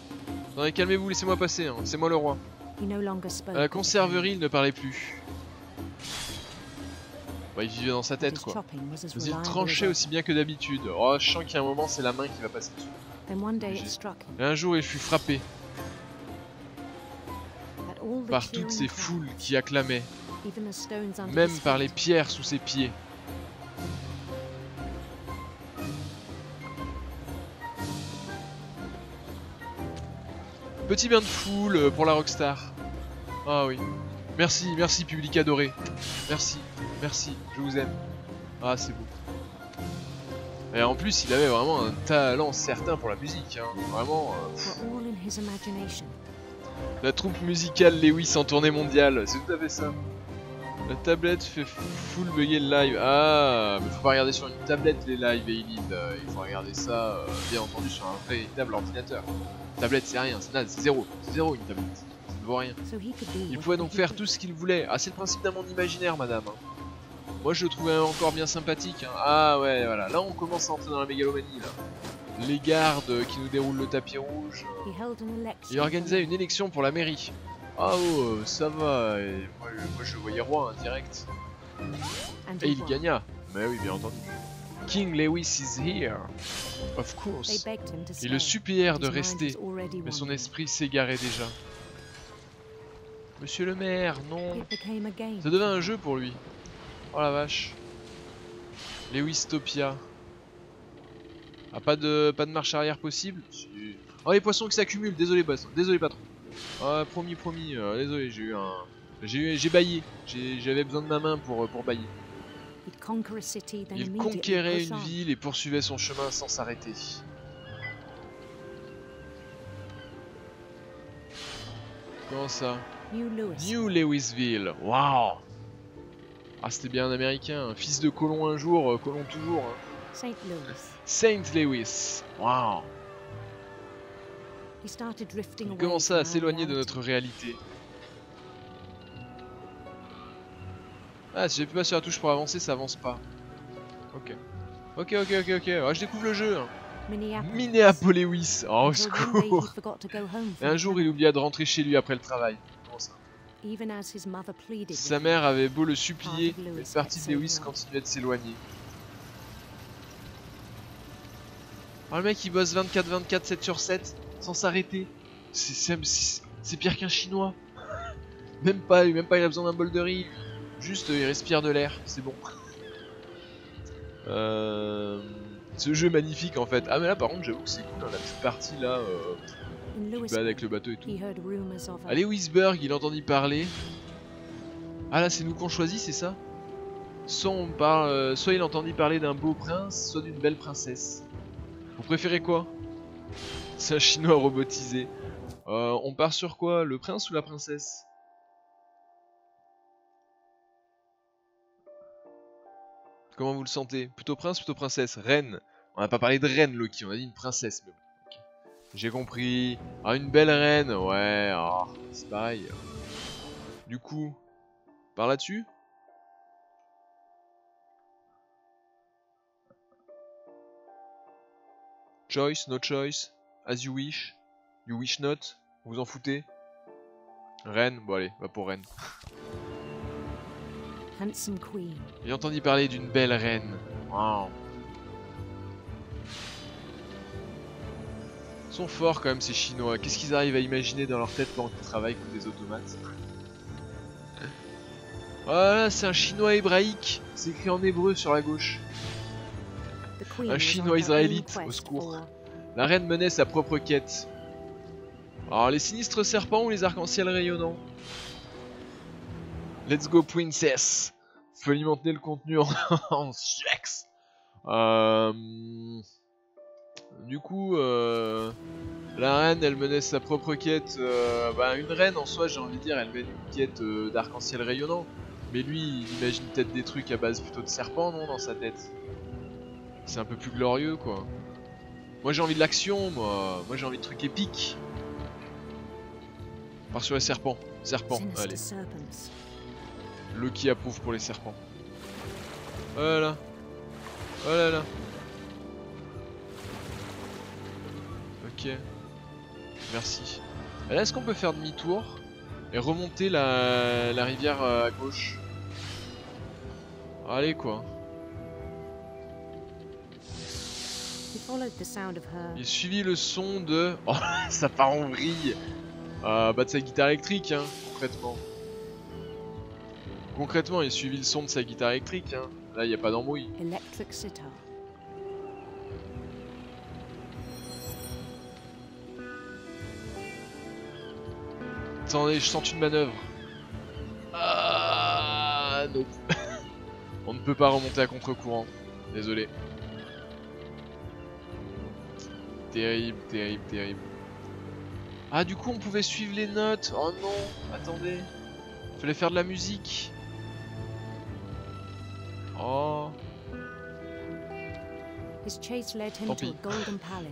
Attendez, calmez-vous, laissez-moi passer, hein. C'est moi le roi. À la conserverie, il ne parlait plus. Bah, il vivait dans sa tête, quoi. Mais il tranchait aussi bien que d'habitude. Oh, je sens qu'il y a un moment, c'est la main qui va passer dessus. Et un jour, il fut frappé par toutes ces foules qui acclamaient, même par les pierres sous ses pieds. Petit bain de foule pour la rockstar. Ah oui. Merci, merci public adoré. Merci, merci, je vous aime. Ah c'est beau. Et en plus il avait vraiment un talent certain pour la musique. Hein. Vraiment. La troupe musicale Lewis en tournée mondiale, c'est tout à fait ça. La tablette fait full bugger le live. Ah, mais faut pas regarder sur une tablette les lives, Eileen. Il faut regarder ça, bien entendu, sur un véritable ordinateur. Une tablette, c'est rien, c'est naze, c'est zéro. C'est zéro une tablette. Ça ne vaut rien. Il pouvait donc faire tout ce qu'il voulait. Ah, c'est le principe d'un monde imaginaire, madame. Moi, je le trouvais encore bien sympathique. Hein. Ah, ouais, voilà. Là, on commence à entrer dans la mégalomanie, là. Les gardes qui nous déroulent le tapis rouge. Il organisait une élection pour la mairie. Ah oh, ça va, et moi je le voyais roi, hein, direct. Et il gagna. Mais oui, bien entendu. King Lewis is here. Of course. Ils le supplièrent de rester, mais son esprit s'égarait déjà. Monsieur le maire, non. Ça devint un jeu pour lui. Oh la vache. Lewistopia. Ah, pas de marche arrière possible. Oh, les poissons qui s'accumulent, désolé boss, désolé patron. Ah, promis, désolé, j'ai eu un... J'ai baillé, j'avais besoin de ma main pour bailler. Il conquérait une ville et poursuivait son chemin sans s'arrêter. Comment ça? New Lewisville, waouh. Ah, c'était bien un américain, fils de colon un jour, colon toujours. Hein. Saint Louis, waouh. Il commença à s'éloigner de notre réalité. Ah, si j'appuie pas sur la touche pour avancer, ça avance pas. Ok. Ok. Oh, je découvre le jeu. Hein. Minneapolis. Oh, au secours. Et un jour, il oublia de rentrer chez lui après le travail. Comment ça? Sa mère avait beau le supplier, mais une partie de Lewis continuait de s'éloigner. Oh, le mec il bosse 24/24, 7 sur 7, sans s'arrêter. C'est pire qu'un chinois. Même pas, il a besoin d'un bol de riz. Juste il respire de l'air, c'est bon. Ce jeu est magnifique en fait. Ah mais là par contre j'avoue que c'est cool, hein, la petite partie là. Tu te balades avec le bateau et tout. À Lewisburg, il entendit parler. Ah là c'est nous qu'on choisit, c'est ça? Soit il entendit parler d'un beau prince, soit d'une belle princesse. Vous préférez quoi? C'est un chinois robotisé. On part sur quoi? Le prince ou la princesse? Comment vous le sentez? Plutôt prince, plutôt princesse? Reine. On n'a pas parlé de reine, Loki, on a dit une princesse. Mais bon. Okay. J'ai compris. Ah, une belle reine, ouais. Oh, c'est pareil. Du coup, par là-dessus? Choice, no choice, as you wish not, vous vous en foutez? Reine, bon allez, va pour reine. J'ai entendu parler d'une belle reine. Wow. Ils sont forts quand même ces chinois, qu'est-ce qu'ils arrivent à imaginer dans leur tête pendant qu'ils travaillent comme des automates? Voilà, c'est un chinois hébraïque, c'est écrit en hébreu sur la gauche. Un chinois israélite, au secours. La reine menait sa propre quête. Alors, les sinistres serpents ou les arcs-en-ciel rayonnants? Let's go, princess! Faut alimenter le contenu en sexe. Du coup, la reine, elle menait sa propre quête. Une reine en soi, j'ai envie de dire, elle mène une quête d'arc-en-ciel rayonnant. Mais lui, il imagine peut-être des trucs à base plutôt de serpents, non, dans sa tête? C'est un peu plus glorieux, quoi. Moi j'ai envie de l'action, moi j'ai envie de trucs épiques. Part sur les serpents. Serpents, allez. Loki approuve pour les serpents. Oh là là. Oh là là. Ok. Merci. Là, est-ce qu'on peut faire demi-tour et remonter la rivière à gauche? Allez, quoi. Il suivit le son de... Oh, ça part en vrille. De sa guitare électrique, hein, concrètement. Concrètement, il suivit le son de sa guitare électrique, hein. Là, il n'y a pas d'embrouille. Attendez, je sens une manœuvre. Ah, non. On ne peut pas remonter à contre-courant. Désolé. Terrible, terrible, terrible. Ah, du coup, on pouvait suivre les notes. Oh non, attendez. Fallait faire de la musique. Oh. Tant pis.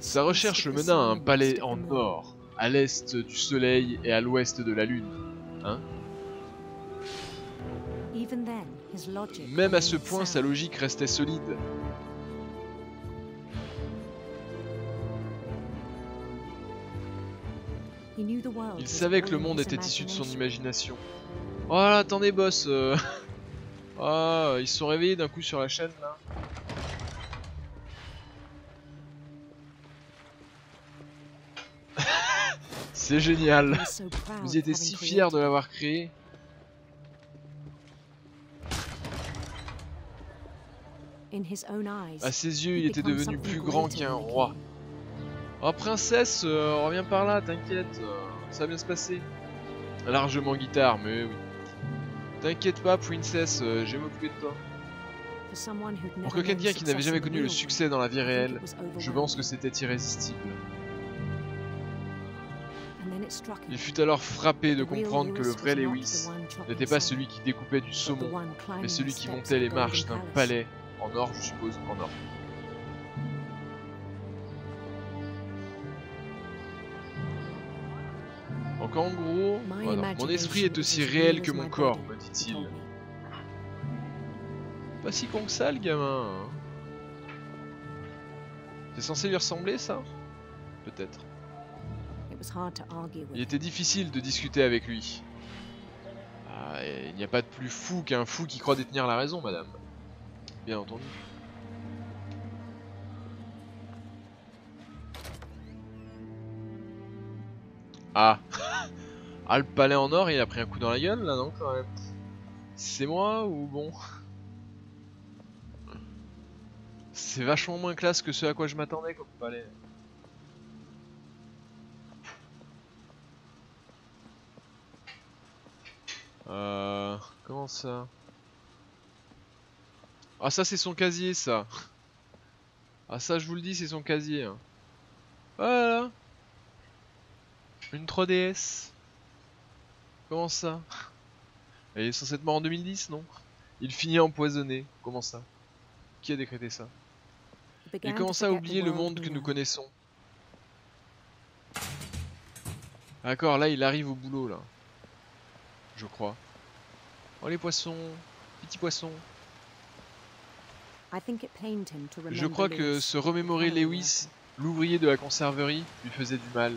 Sa recherche le mena à un palais en or, à l'est du soleil et à l'ouest de la lune. Hein? Même à ce point, sa logique restait solide. Il savait que le monde était issu de son imagination. Oh là, attendez boss. Oh, ils se sont réveillés d'un coup sur la chaîne là. C'est génial. Vous étiez si fiers de l'avoir créé. À ses yeux, il était devenu plus grand qu'un roi. Oh princesse, reviens par là, t'inquiète, ça va bien se passer. Largement guitare, mais oui. T'inquiète pas, princesse, je vais m'occuper de toi. Pour quelqu'un qui n'avait jamais connu le succès dans la vie réelle, je pense que c'était irrésistible. Il fut alors frappé de comprendre que le vrai Lewis n'était pas celui qui découpait du saumon, mais celui qui montait les marches d'un palais, en or je suppose, en or. Donc en gros, voilà, mon esprit est aussi réel que mon corps, me dit-il. Pas si con que ça le gamin. Hein. C'est censé lui ressembler ça? Peut-être. It was hard to argue with Il him. était difficile de discuter avec lui. Ah, et il n'y a pas de plus fou qu'un fou qui croit détenir la raison, madame. Bien entendu. Ah. Ah, le palais en or, il a pris un coup dans la gueule là, non, quand même. C'est moi ou bon? C'est vachement moins classe que ce à quoi je m'attendais comme palais. Comment ça? Ah, ça c'est son casier, ça. Ah, ça je vous le dis, c'est son casier. Hein. Voilà. Une 3DS. Comment ça? Elle est censée être morte en 2010, non? Il finit empoisonné. Comment ça? Qui a décrété ça? Il commence à oublier le monde que nous connaissons. D'accord, là il arrive au boulot, là. Je crois. Oh les poissons. Petits poissons. Je crois que se remémorer Lewis, l'ouvrier de la conserverie, lui faisait du mal.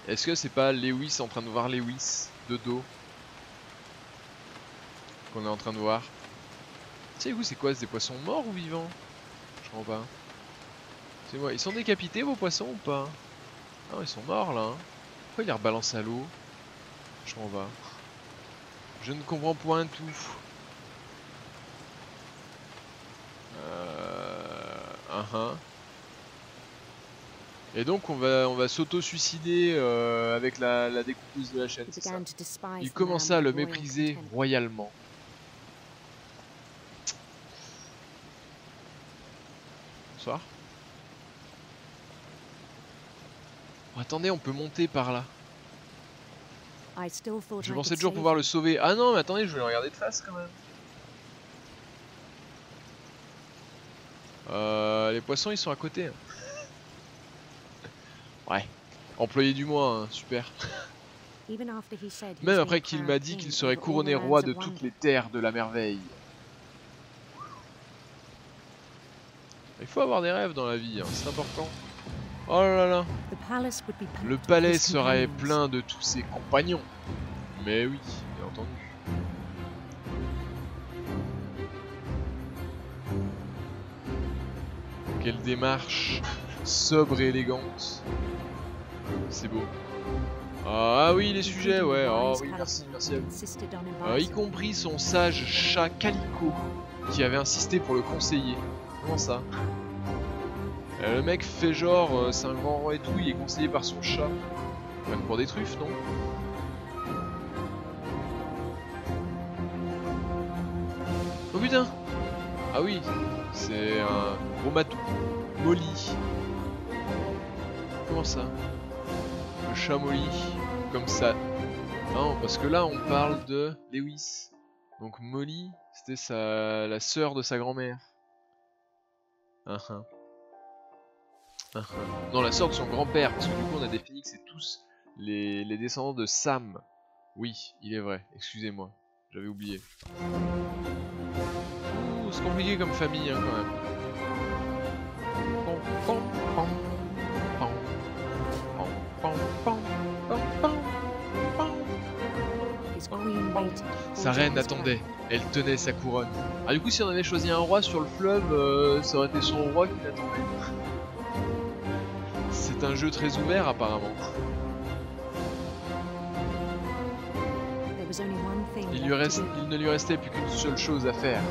Est-ce que c'est pas Lewis en train de voir Lewis de dos qu'on est en train de voir? Tu sais, vous, c'est quoi? C'est des poissons morts ou vivants? Je comprends pas. C'est moi. Ils sont décapités vos poissons ou pas? Ah, ils sont morts là. Hein. Pourquoi ils les rebalancent à l'eau? Je comprends pas. Je ne comprends point tout. Et donc on va s'auto-suicider avec la découpeuse de la chaîne. Ça. Il commença à le mépriser royalement. Bonsoir. Oh, attendez, on peut monter par là. Je pensais toujours pouvoir le sauver. Ah non, mais attendez, je vais le regarder de face quand même. Les poissons, ils sont à côté. Hein. Ouais. Employé du mois, hein, super. Même après qu'il m'a dit qu'il serait couronné roi de toutes les terres de la merveille. Il faut avoir des rêves dans la vie, hein, c'est important. Oh là là. Le palais serait plein de tous ses compagnons. Mais oui, bien entendu. Quelle démarche sobre et élégante. C'est beau. Ah oui, les sujets, ouais. Oh oui, merci, merci à vous. Y compris son sage chat Calico, qui avait insisté pour le conseiller. Comment ça? Le mec fait genre, c'est un grand roi et tout, il est conseillé par son chat. Même pour des truffes, non? Oh putain! Ah oui, c'est un gros matou. Molly. Comment ça? Le chat Molly. Comme ça. Non, parce que là on parle de Lewis. Donc Molly, c'était la sœur de sa grand-mère. Non, la sœur de son grand-père, parce que du coup on a défini que c'est tous les descendants de Sam. Oui, il est vrai, excusez-moi, j'avais oublié. Ouh, c'est compliqué comme famille, hein, quand même. Sa reine attendait, elle tenait sa couronne. Ah, du coup, si on avait choisi un roi sur le fleuve, ça aurait été son roi qui l'attendait. C'est un jeu très ouvert apparemment. Il ne lui restait plus qu'une seule chose à faire.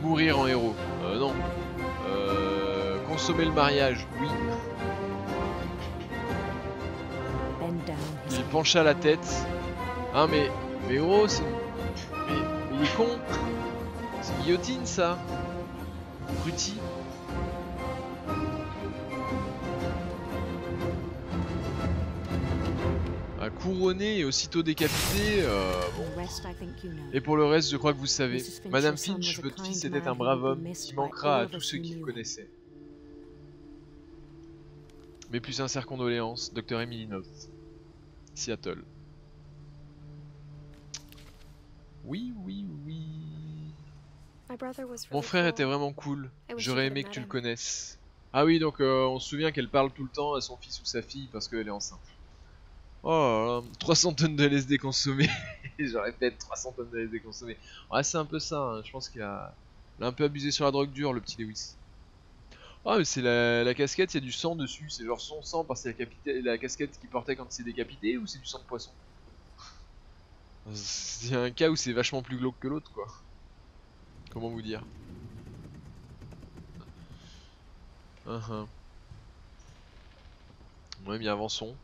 Mourir en héros. Non. Consommer le mariage, oui. Il pencha la tête. Ah mais oh, c'est... Mais il est con. C'est guillotine ça. Abruti. Couronné et aussitôt décapité, bon. Et pour le reste, je crois que vous savez. Madame Finch, votre fils était un brave homme qui manquera à tous ceux qui le connaissaient. Mes plus sincères condoléances, Dr. Emily Noth. Seattle. Oui, oui, oui. My brother was Mon really frère était cool. vraiment cool. I wish you J'aurais could have aimé que met tu le him. connaisses. Ah oui, donc on se souvient qu'elle parle tout le temps à son fils ou sa fille parce qu'elle est enceinte. Oh là là, 300 tonnes de LSD consommées. Je répète, 300 tonnes de LSD consommées. Ouais, c'est un peu ça. Hein. Je pense il a un peu abusé sur la drogue dure, le petit Lewis. Ah, mais c'est la casquette, il y a du sang dessus. C'est genre son sang parce que c'est la casquette qu'il portait quand il s'est décapité ou c'est du sang de poisson? C'est un cas où c'est vachement plus glauque que l'autre, quoi. Comment vous dire? Ouais, mais avançons.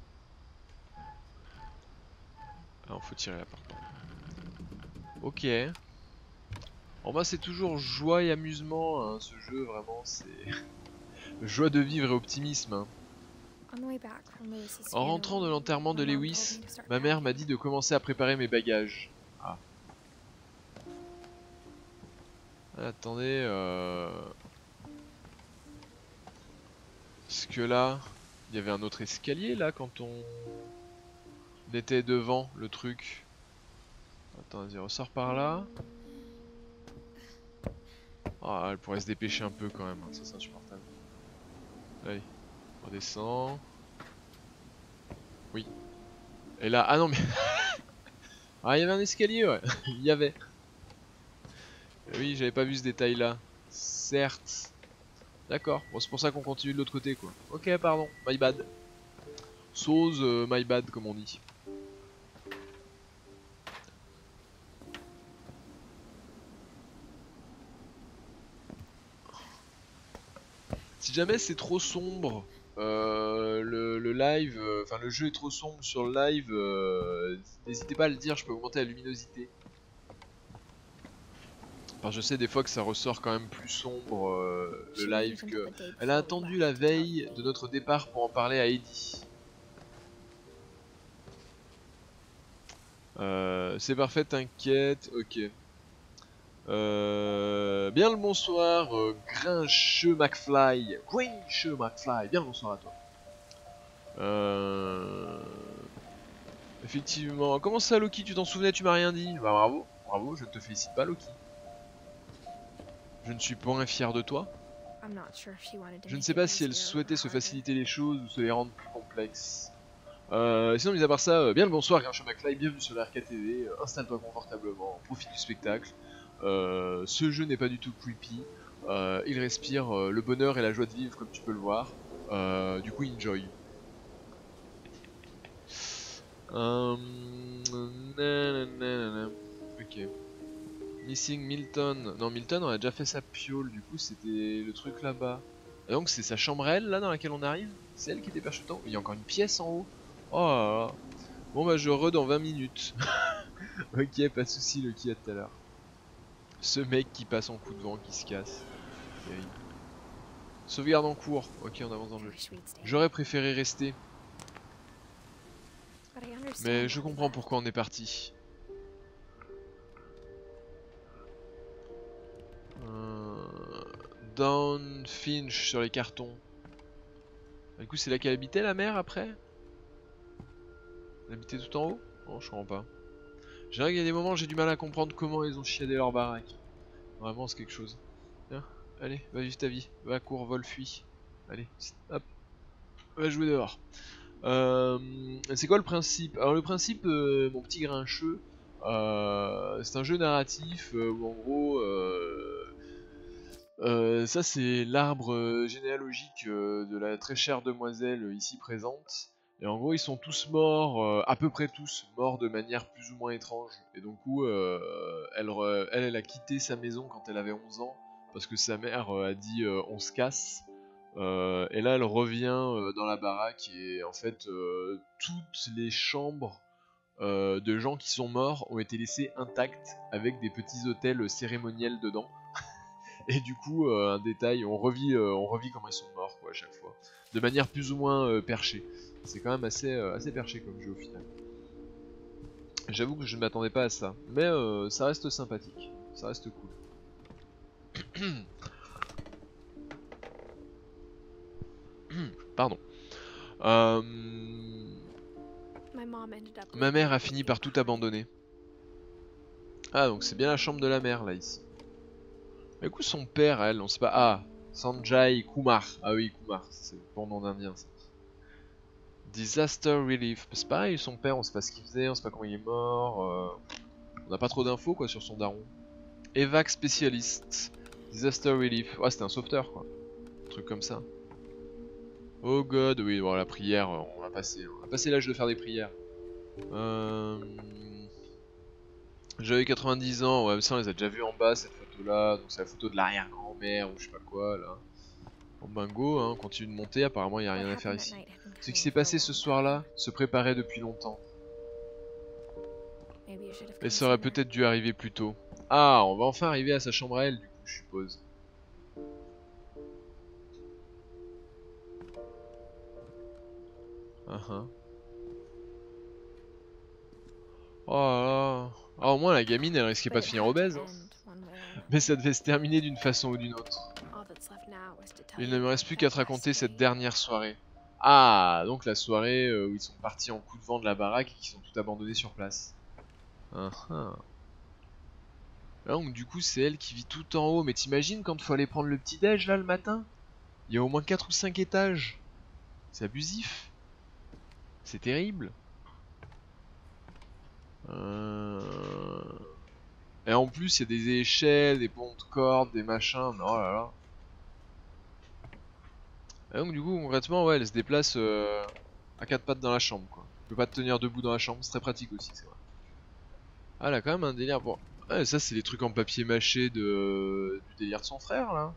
Alors, faut tirer la porte. Ok. En bas, c'est toujours joie et amusement, hein, ce jeu, vraiment, c'est joie de vivre et optimisme. Hein. On the way back from Lewis's En rentrant de funeral, l'enterrement de my mom told Lewis, me to start ma mère m'a packing. dit de commencer à préparer mes bagages. Ah. Attendez, parce que là, il y avait un autre escalier là quand on était devant le truc. Attends, vas-y, ressort par là. Ah, elle pourrait se dépêcher un peu quand même, hein, ça c'est insupportable. Allez, on redescend. Oui. Et là, ah non mais... ah, il y avait un escalier, ouais. Il y avait. Oui, j'avais pas vu ce détail là. Certes. D'accord, bon, c'est pour ça qu'on continue de l'autre côté quoi. Ok, pardon, my bad. Sauce, my bad comme on dit. Si jamais c'est trop sombre, le live, enfin le jeu est trop sombre sur le live, n'hésitez pas à le dire, je peux augmenter la luminosité. Enfin, je sais des fois que ça ressort quand même plus sombre le She live waited until que... the day Elle a before we attendu left la to tell veille me. de notre départ pour en parler à Eddie. C'est parfait, t'inquiète, ok. Bien le bonsoir, Grincheux McFly. Grincheux McFly, bien le bonsoir à toi. Effectivement. Comment ça, Loki, tu t'en souvenais, tu m'as rien dit? Bah bravo, bravo, je ne te félicite pas, Loki. Je ne suis pas fier de toi. I'm not sure if she wanted to Je ne make sais it pas si elle easier or souhaitait se harder. faciliter les choses ou se les rendre plus complexes. Sinon, mis à part ça, bien le bonsoir, Grincheux McFly, bienvenue sur la RKTV, installe-toi confortablement, profite du spectacle. Ce jeu n'est pas du tout creepy, il respire le bonheur et la joie de vivre comme tu peux le voir, du coup enjoy. Nanana. Ok. Missing Milton. Non, Milton, on a déjà fait sa piole, du coup c'était le truc là-bas. Et donc c'est sa chambre elle, là, dans laquelle on arrive? C'est elle qui était perchée dedans? Il y a encore une pièce en haut. Oh là là. Bon bah je re dans 20 minutes. Ok, pas de soucis, le qui à tout à l'heure. Ce mec qui passe en coup de vent, qui se casse. Terrible. Sauvegarde en cours. Ok, on avance dans I le jeu. wish we'd stayed. J'aurais préféré rester, But I understand mais je why we comprends left. pourquoi on est parti. Down Finch sur les cartons. Du coup, c'est là qu'elle habitait la mère après? Elle habitait tout en haut? Non, je comprends pas. J'ai vrai qu'il y a des moments j'ai du mal à comprendre comment ils ont chiadé leur baraque. Vraiment, c'est quelque chose. Tiens, allez, va vivre ta vie. Va, cours, vole, fuis. Allez, hop, va jouer dehors. C'est quoi le principe? Alors le principe, mon petit grincheux, c'est un jeu narratif où en gros, ça c'est l'arbre généalogique de la très chère demoiselle ici présente. Et en gros ils sont tous morts, à peu près tous morts de manière plus ou moins étrange. Et donc coup, elle a quitté sa maison quand elle avait 11 ans parce que sa mère a dit on se casse. Et là elle revient dans la baraque et en fait toutes les chambres de gens qui sont morts ont été laissées intactes avec des petits hôtels cérémoniels dedans. Et du coup un détail, on revit comment ils sont morts quoi à chaque fois. De manière plus ou moins perchée. C'est quand même assez perché comme jeu au final. J'avoue que je ne m'attendais pas à ça. Mais ça reste sympathique. Ça reste cool. Pardon. My mom ended up Ma mère leaving a everything fini par tout behind. abandonner. Ah, donc c'est bien la chambre de la mère, là, ici. Mais coup, son père, elle, on sait pas... Ah, Sanjay Kumar. Ah oui, Kumar, c'est le bon nom d'Indien, ça. Disaster Relief. C'est pareil, son père, on sait pas ce qu'il faisait, on sait pas comment il est mort. On n'a pas trop d'infos, quoi, sur son daron. Evac Specialist. Disaster Relief. Ouais, c'était un sauveteur, quoi. Un truc comme ça. Oh god, oui, bon, la prière, on va passer. On va passer l'âge de faire des prières. J'avais 90 ans, ouais, mais ça on les a déjà vus en bas cette photo là, donc c'est la photo de l'arrière-grand-mère ou je sais pas quoi là. Bon bingo, hein, on continue de monter, apparemment il n'y a rien à faire ici. Ce qui s'est passé ce soir-là se préparait depuis longtemps. Et ça aurait peut-être dû arriver plus tôt. Ah, on va enfin arriver à sa chambre à elle du coup, je suppose. Oh là là. Ah, au moins la gamine elle risquait pas de finir obèse. Hein. Mais ça devait se terminer d'une façon ou d'une autre. Il ne me reste plus qu'à te raconter cette dernière soirée. Ah, donc la soirée où ils sont partis en coup de vent de la baraque et qu'ils sont tout abandonnés sur place. Donc du coup c'est elle qui vit tout en haut. Mais t'imagines quand faut aller prendre le petit déj là le matin? Il y a au moins 4 ou 5 étages. C'est abusif. C'est terrible. Et en plus il y a des échelles, des ponts de cordes, des machins. Oh là là. Et donc du coup concrètement ouais elle se déplace à 4 pattes dans la chambre quoi. Elle peut pas te tenir debout dans la chambre, c'est très pratique aussi c'est vrai. Ah elle a quand même un délire bon. Ouais, ça c'est les trucs en papier mâché du délire de son frère là.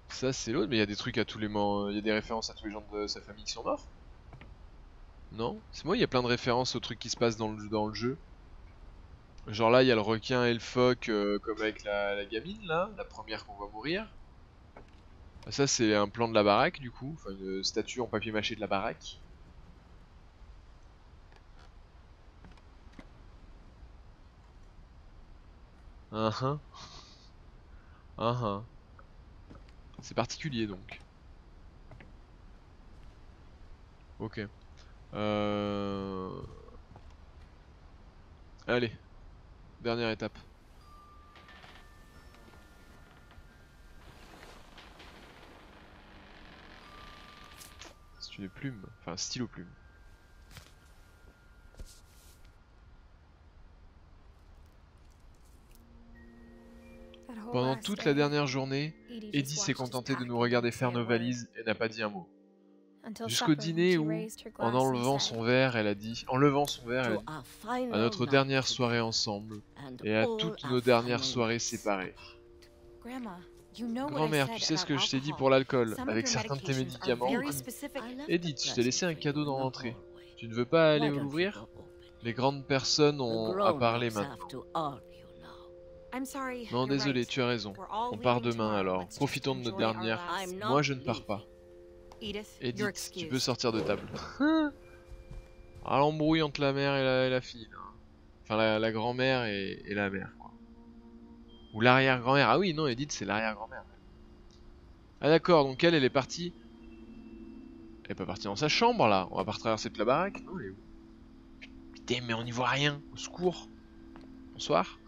Ça c'est l'autre mais il y a des trucs à tous les il y a des références à tous les gens de sa famille qui sont morts. Non? C'est moi il y a plein de références aux trucs qui se passent dans le jeu. Genre là il y a le requin et le phoque comme avec la gamine là, la première qu'on va mourir. Ça c'est un plan de la baraque du coup, enfin une statue en papier mâché de la baraque. C'est particulier donc. Ok. Allez, dernière étape. C'est une plume, enfin un stylo plume. Pendant toute la dernière journée, Eddie s'est contenté de nous regarder faire nos valises et n'a pas dit un mot. Jusqu'au dîner où, en enlevant son verre, elle a dit, à notre dernière soirée ensemble et à toutes nos dernières soirées séparées. Grand-mère, tu sais ce que je t'ai dit pour l'alcool, avec certains de tes médicaments. Edith, je t'ai laissé un cadeau dans l'entrée. Tu ne veux pas aller l'ouvrir? Les grandes personnes ont à parler maintenant. Non, désolé, tu as raison. On part demain alors. Profitons de notre dernière. Moi, je ne pars pas. Edith, tu peux sortir de table. Ah, l'embrouille entre la mère et la fille. Là. Enfin, la grand-mère et la mère, quoi. Ou l'arrière-grand-mère. Ah oui, non, Edith, c'est l'arrière-grand-mère. Ah d'accord, donc elle est partie. Elle est pas partie dans sa chambre, là. On va pas retraverser toute la baraque. Non, elle est où? Putain, mais on n'y voit rien. Au secours. Bonsoir.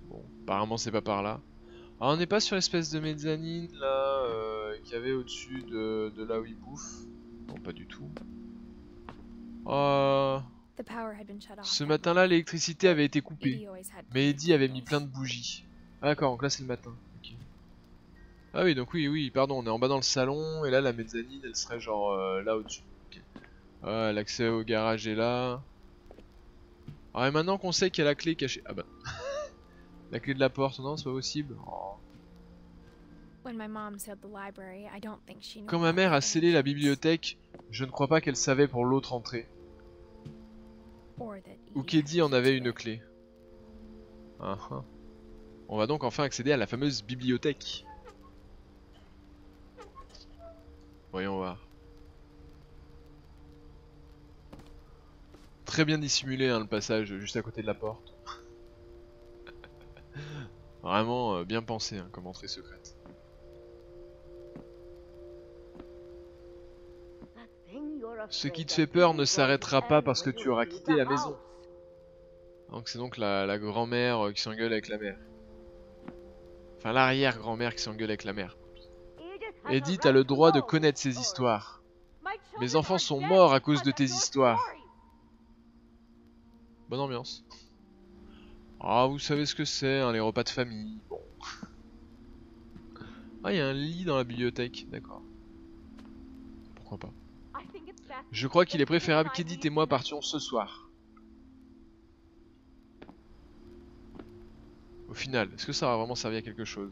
Bon, apparemment c'est pas par là. Ah, on n'est pas sur l'espèce de mezzanine là qu'il y avait au-dessus de là où il bouffe. Non, pas du tout. Ce matin-là, l'électricité avait été coupée. Mais Eddie avait mis plein de bougies. Ah d'accord, donc là c'est le matin. Okay. Ah oui, donc oui, pardon, on est en bas dans le salon. Et là, la mezzanine, elle serait genre là au-dessus. Okay. Ah, l'accès au garage est là. Ah, et maintenant qu'on sait qu'il y a la clé cachée... Ah bah... La clé de la porte, non, c'est pas possible. Oh. Quand ma mère a scellé la bibliothèque, je ne crois pas qu'elle savait pour l'autre entrée. Ou qu'Eddie en avait une clé. On va donc enfin accéder à la fameuse bibliothèque. Voyons voir. Très bien dissimulé hein, le passage juste à côté de la porte. Vraiment bien pensé hein, comme entrée secrète. Ce qui te fait peur ne s'arrêtera pas parce que tu auras quitté la maison. Donc c'est donc la grand-mère qui s'engueule avec la mère. Enfin l'arrière-grand-mère qui s'engueule avec la mère. Edith a le droit de connaître ces histoires. Mes enfants sont morts à cause de tes histoires. Bonne ambiance. Ah, vous savez ce que c'est, hein, les repas de famille. Bon. Ah, il y a un lit dans la bibliothèque, d'accord. Pourquoi pas. Je crois qu'il est préférable qu'Edith et moi partions ce soir. Au final, est-ce que ça va vraiment servi à quelque chose?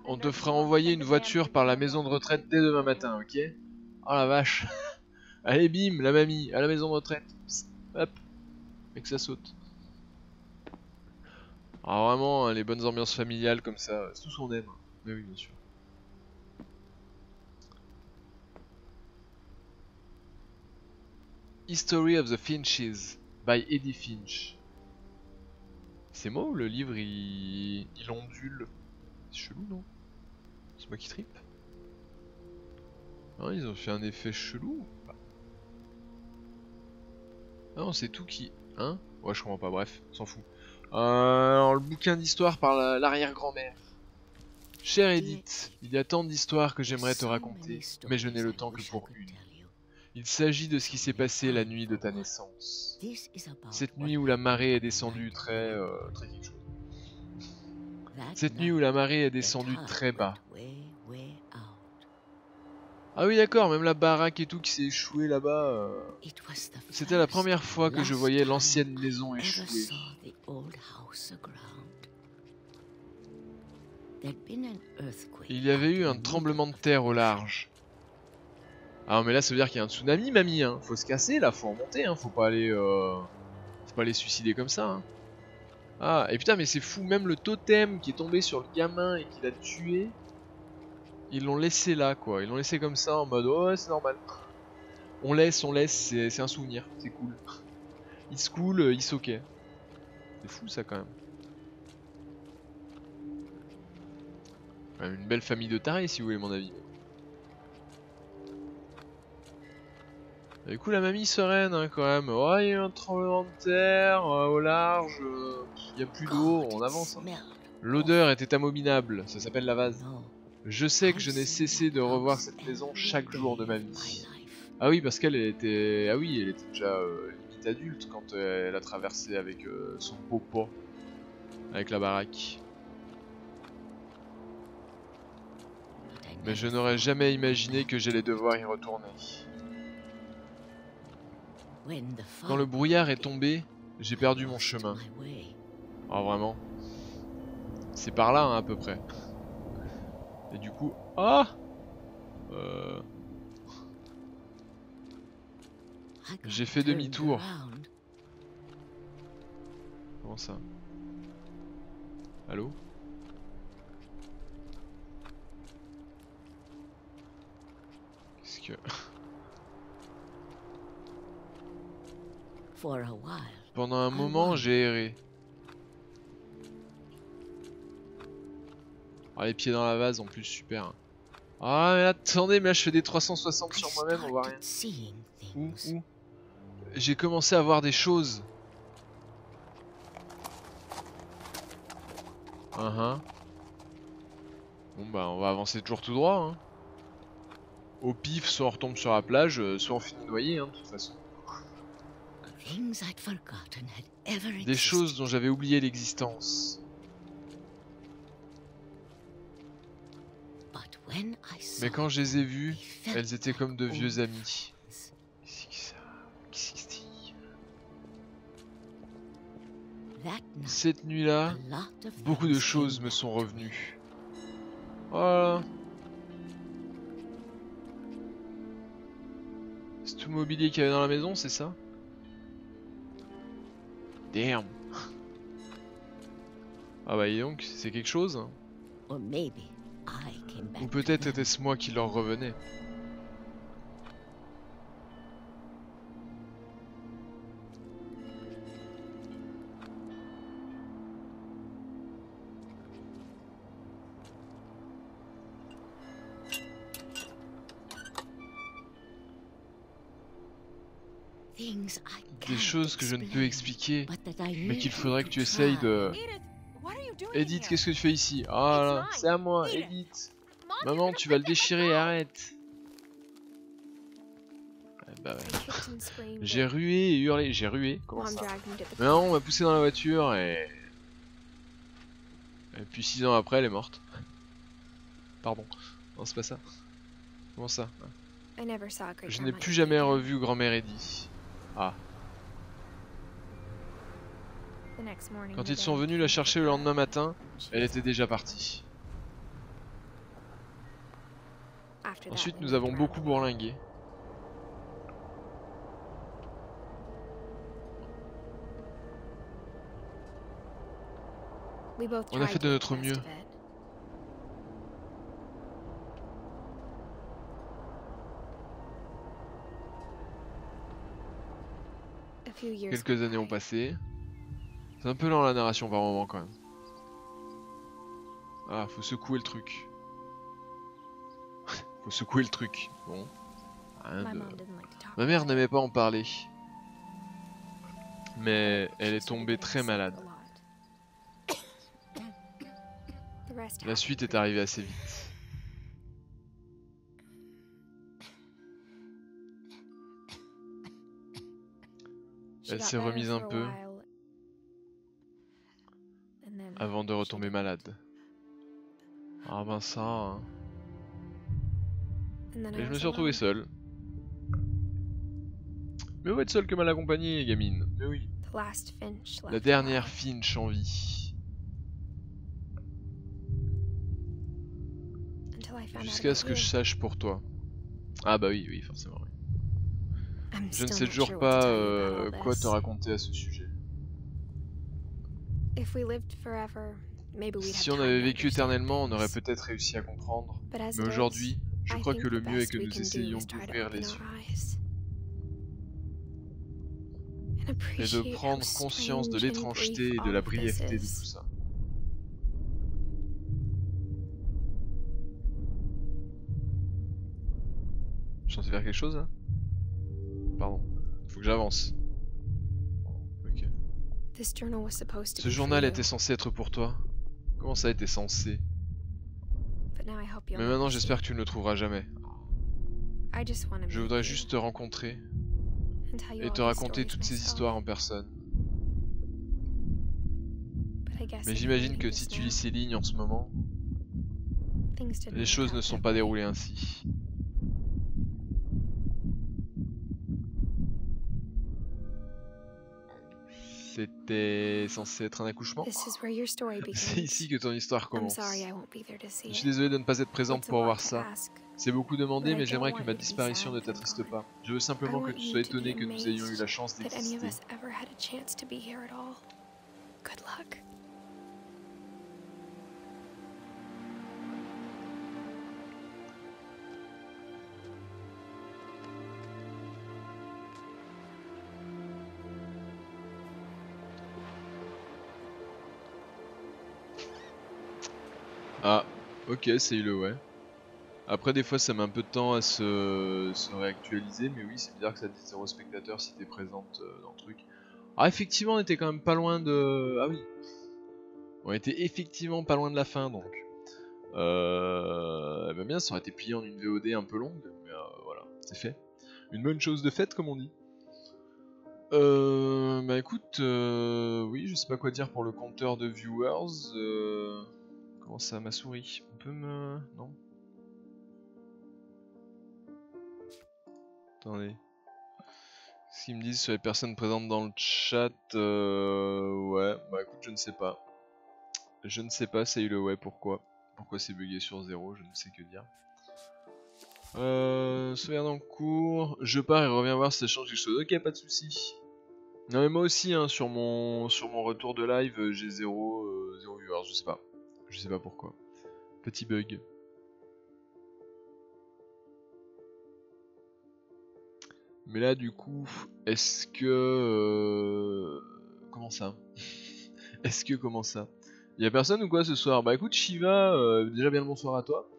On te fera envoyer une voiture par la maison de retraite dès demain matin, ok? Oh la vache. Allez bim, la mamie, à la maison de retraite. Psst, hop. Et que ça saute. Alors vraiment, hein, les bonnes ambiances familiales comme ça, c'est tout ce qu'on aime. Mais oui, bien sûr. History of the Finches, by Eddie Finch. C'est moi ou le livre il ondule? C'est chelou, non? C'est moi qui trippe? Ah, ils ont fait un effet chelou. Ah non, c'est tout qui... Hein? Ouais, je comprends pas, bref, on s'en fout. Alors, le bouquin d'histoire par l'arrière-grand-mère. Chère Edith, il y a tant d'histoires que j'aimerais te raconter, mais je n'ai le temps que pour une. Il s'agit de ce qui s'est passé la nuit de ta naissance. Cette nuit où la marée est descendue très quelque chose. Cette nuit où la marée est descendue très bas. Ah oui d'accord, même la baraque et tout qui s'est échouée là-bas. C'était la première fois que je voyais l'ancienne maison échouée. Il y avait eu un tremblement de terre au large. Ah mais là ça veut dire qu'il y a un tsunami, mamie, hein. Faut se casser là, faut remonter, hein. Faut pas aller suicider comme ça, hein. Ah, et putain mais c'est fou, même le totem qui est tombé sur le gamin et qui l'a tué, ils l'ont laissé là quoi, ils l'ont laissé comme ça en mode oh ouais c'est normal. On laisse, c'est un souvenir, c'est cool. It's cool, it's ok. C'est fou ça quand même. Une belle famille de tarés si vous voulez mon avis. Du coup la mamie sereine hein, quand même. Oh il y a eu un tremblement de terre au large, il n'y a plus d'eau, on avance. Hein. L'odeur était abominable, ça s'appelle la vase. Je sais que je n'ai cessé de revoir cette maison chaque jour de ma vie. Ah oui parce qu'elle était... Ah oui elle était déjà limite adulte quand elle a traversé avec son popo. Avec la baraque. Mais je n'aurais jamais imaginé que j'allais devoir y retourner. Quand le brouillard est tombé, j'ai perdu mon chemin. Ah vraiment. C'est par là hein, à peu près. Et du coup... Ah j'ai fait demi-tour. Comment ça? Allô? Qu'est-ce que... Pendant un moment, j'ai erré. Ah, les pieds dans la vase en plus, super. Hein. Ah, mais attendez, mais là je fais des 360 sur moi-même, on voit rien. Où? J'ai commencé à voir des choses. Bon bah, on va avancer toujours tout droit. Hein. Au pif, soit on retombe sur la plage, soit on finit noyé, hein, de toute façon. Des choses dont j'avais oublié l'existence. Mais quand je les ai vues, elles étaient comme de vieux amis. Qu'est-ce que ça? Qu'est-ce que c'est? Cette nuit-là, beaucoup de choses me sont revenues. Voilà. C'est tout le mobilier qu'il y avait dans la maison, c'est ça? Damn. Ah bah et donc, c'est quelque chose hein. Ou peut-être était-ce moi qui leur revenais. Things I Des can't choses que je ne peux explain, expliquer, but that I mais qu'il need faudrait to que tu essayes try. de... Edith, what are you doing Edith, here? qu'est-ce que tu fais ici? Ah là, c'est à moi, Edith. Maman, tu vas le déchirer, arrête. Bah ouais. I kicked and screamed. J'ai rué et hurlé. J'ai rué? Comment Mom ça? dragged me to the Mais non, car. on m'a poussé dans la voiture et... Et puis 6 ans après, elle est morte. Pardon. Non, c'est pas ça. Comment ça? I never saw a great Je grandma n'ai plus Edie jamais again. revu grand-mère Eddie. Ah. The next morning, Quand my ils sont dad venus came la to chercher pick le her lendemain up. matin, She elle was était déjà partie. After that, Ensuite, we nous moved avons around beaucoup a lot. bourlingué. We both On a tried fait to de make notre the best mieux. of it. A few years Quelques went années ont by. passé. C'est un peu lent la narration par moment quand même. Ah, faut secouer le truc. Faut secouer le truc. Bon. Rien My de... mom didn't like to talk Ma mère about it. n'aimait pas en parler. Mais She elle est started tombée getting très sick malade. a lot. The rest La suite happened est pretty arrivée assez quickly. vite. She Elle got s'est better remise for un a peu while, and then avant de she retomber died. malade. Ah ben ça... hein. And then I Et je me was suis retrouvé alone. seul. Mais où être seul que mal accompagné, gamine? Mais oui. The last Finch La left dernière alive. Finch en vie. Until I found out Jusqu'à ce about que je you. sache pour toi. Ah bah oui, oui, forcément. Oui. I'm Je ne still sais not toujours sure what to pas tell you about all quoi te this. raconter à ce sujet. If we lived forever, maybe we'd have Si on time avait to vécu understand éternellement, on aurait things. peut-être réussi à comprendre. But as Mais it aujourd'hui, is, je I crois think que le the mieux est best que we nous can do essayions is try to d'ouvrir open les our yeux eyes and et de appreciate how prendre conscience de strange and l'étrangeté brief et de all la of this brièveté de tout is. ça. Je suis censé faire quelque chose là? Pardon. Faut que j'avance. Ok. This journal was supposed to Ce be for journal you, était censé être pour toi. Comment ça a été censé? but now I hope you'll Mais maintenant never j'espère see. que tu ne le trouveras jamais. I just want to Je meet voudrais you juste te rencontrer and tell you et all te these raconter stories toutes ces myself. histoires en personne. But I guess Mais if you're j'imagine reading que this si tu now, lis ces lignes en ce moment, things didn't les work choses out ne sont that pas way. déroulées ainsi. C'était censé être un accouchement? This is where your story C'est begins. ici que ton histoire I'm commence. sorry I won't be there to see Je it. suis désolé de ne pas être présente It's a pour lot voir to ça. ask. C'est beaucoup demandé, But I mais j'aimerais don't que want ma you to be disparition sad ne that I'm t'attriste gone. pas. Je veux I simplement que want tu you sois to be étonné que nous ayons eu la amazed chance that any of d'exister. us ever had a chance to be here at all. Good luck. Ah, ok, c'est le ouais. Après, des fois, ça met un peu de temps à se réactualiser, mais oui, c'est bizarre que ça dise 0 spectateur si t'es présente dans le truc. Ah, effectivement, on était quand même pas loin de... Ah oui. On était effectivement pas loin de la fin, donc. Eh ben bien, ça aurait été plié en une VOD un peu longue, mais voilà, c'est fait. Une bonne chose de faite, comme on dit. Bah écoute, oui, je sais pas quoi dire pour le compteur de viewers. Comment ça, ma souris? On peut me... Non? Attendez. Ce qu'ils me disent sur les personnes présentes dans le chat, ouais, bah écoute, je ne sais pas. Je ne sais pas, c'est le ouais, pourquoi? Pourquoi c'est bugué sur 0, je ne sais que dire. Sauvegarde en cours, je pars et reviens voir si ça change quelque chose. Ok, pas de soucis. Non mais moi aussi, hein, sur mon retour de live, j'ai 0 viewers, je sais pas. Je sais pas pourquoi. Petit bug. Mais là du coup, est-ce que... Comment ça? Est-ce que comment ça? Y'a personne ou quoi ce soir? Bah écoute Shiva, déjà bien le bonsoir à toi.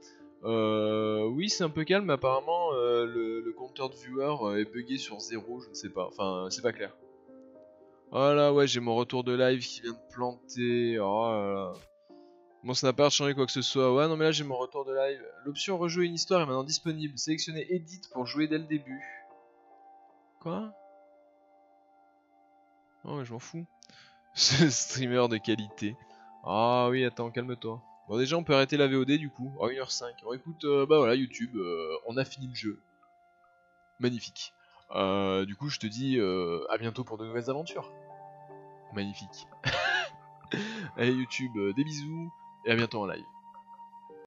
Oui, c'est un peu calme, mais apparemment le compteur de viewers est bugué sur 0, je ne sais pas. Enfin, c'est pas clair. Voilà, ouais, j'ai mon retour de live qui vient de planter. Oh là là. Bon, ça n'a pas changé quoi que ce soit. Ouais, non, mais là j'ai mon retour de live. L'option rejouer une histoire est maintenant disponible. Sélectionnez Edit pour jouer dès le début. Quoi? Oh, mais je m'en fous. Ce streamer de qualité. Ah oui, attends, calme-toi. Bon, déjà, on peut arrêter la VOD du coup. Oh, 1h05. Bon, écoute, bah voilà, YouTube, on a fini le jeu. Magnifique. Du coup, je te dis à bientôt pour de nouvelles aventures. Magnifique. Allez, YouTube, des bisous et à bientôt en live.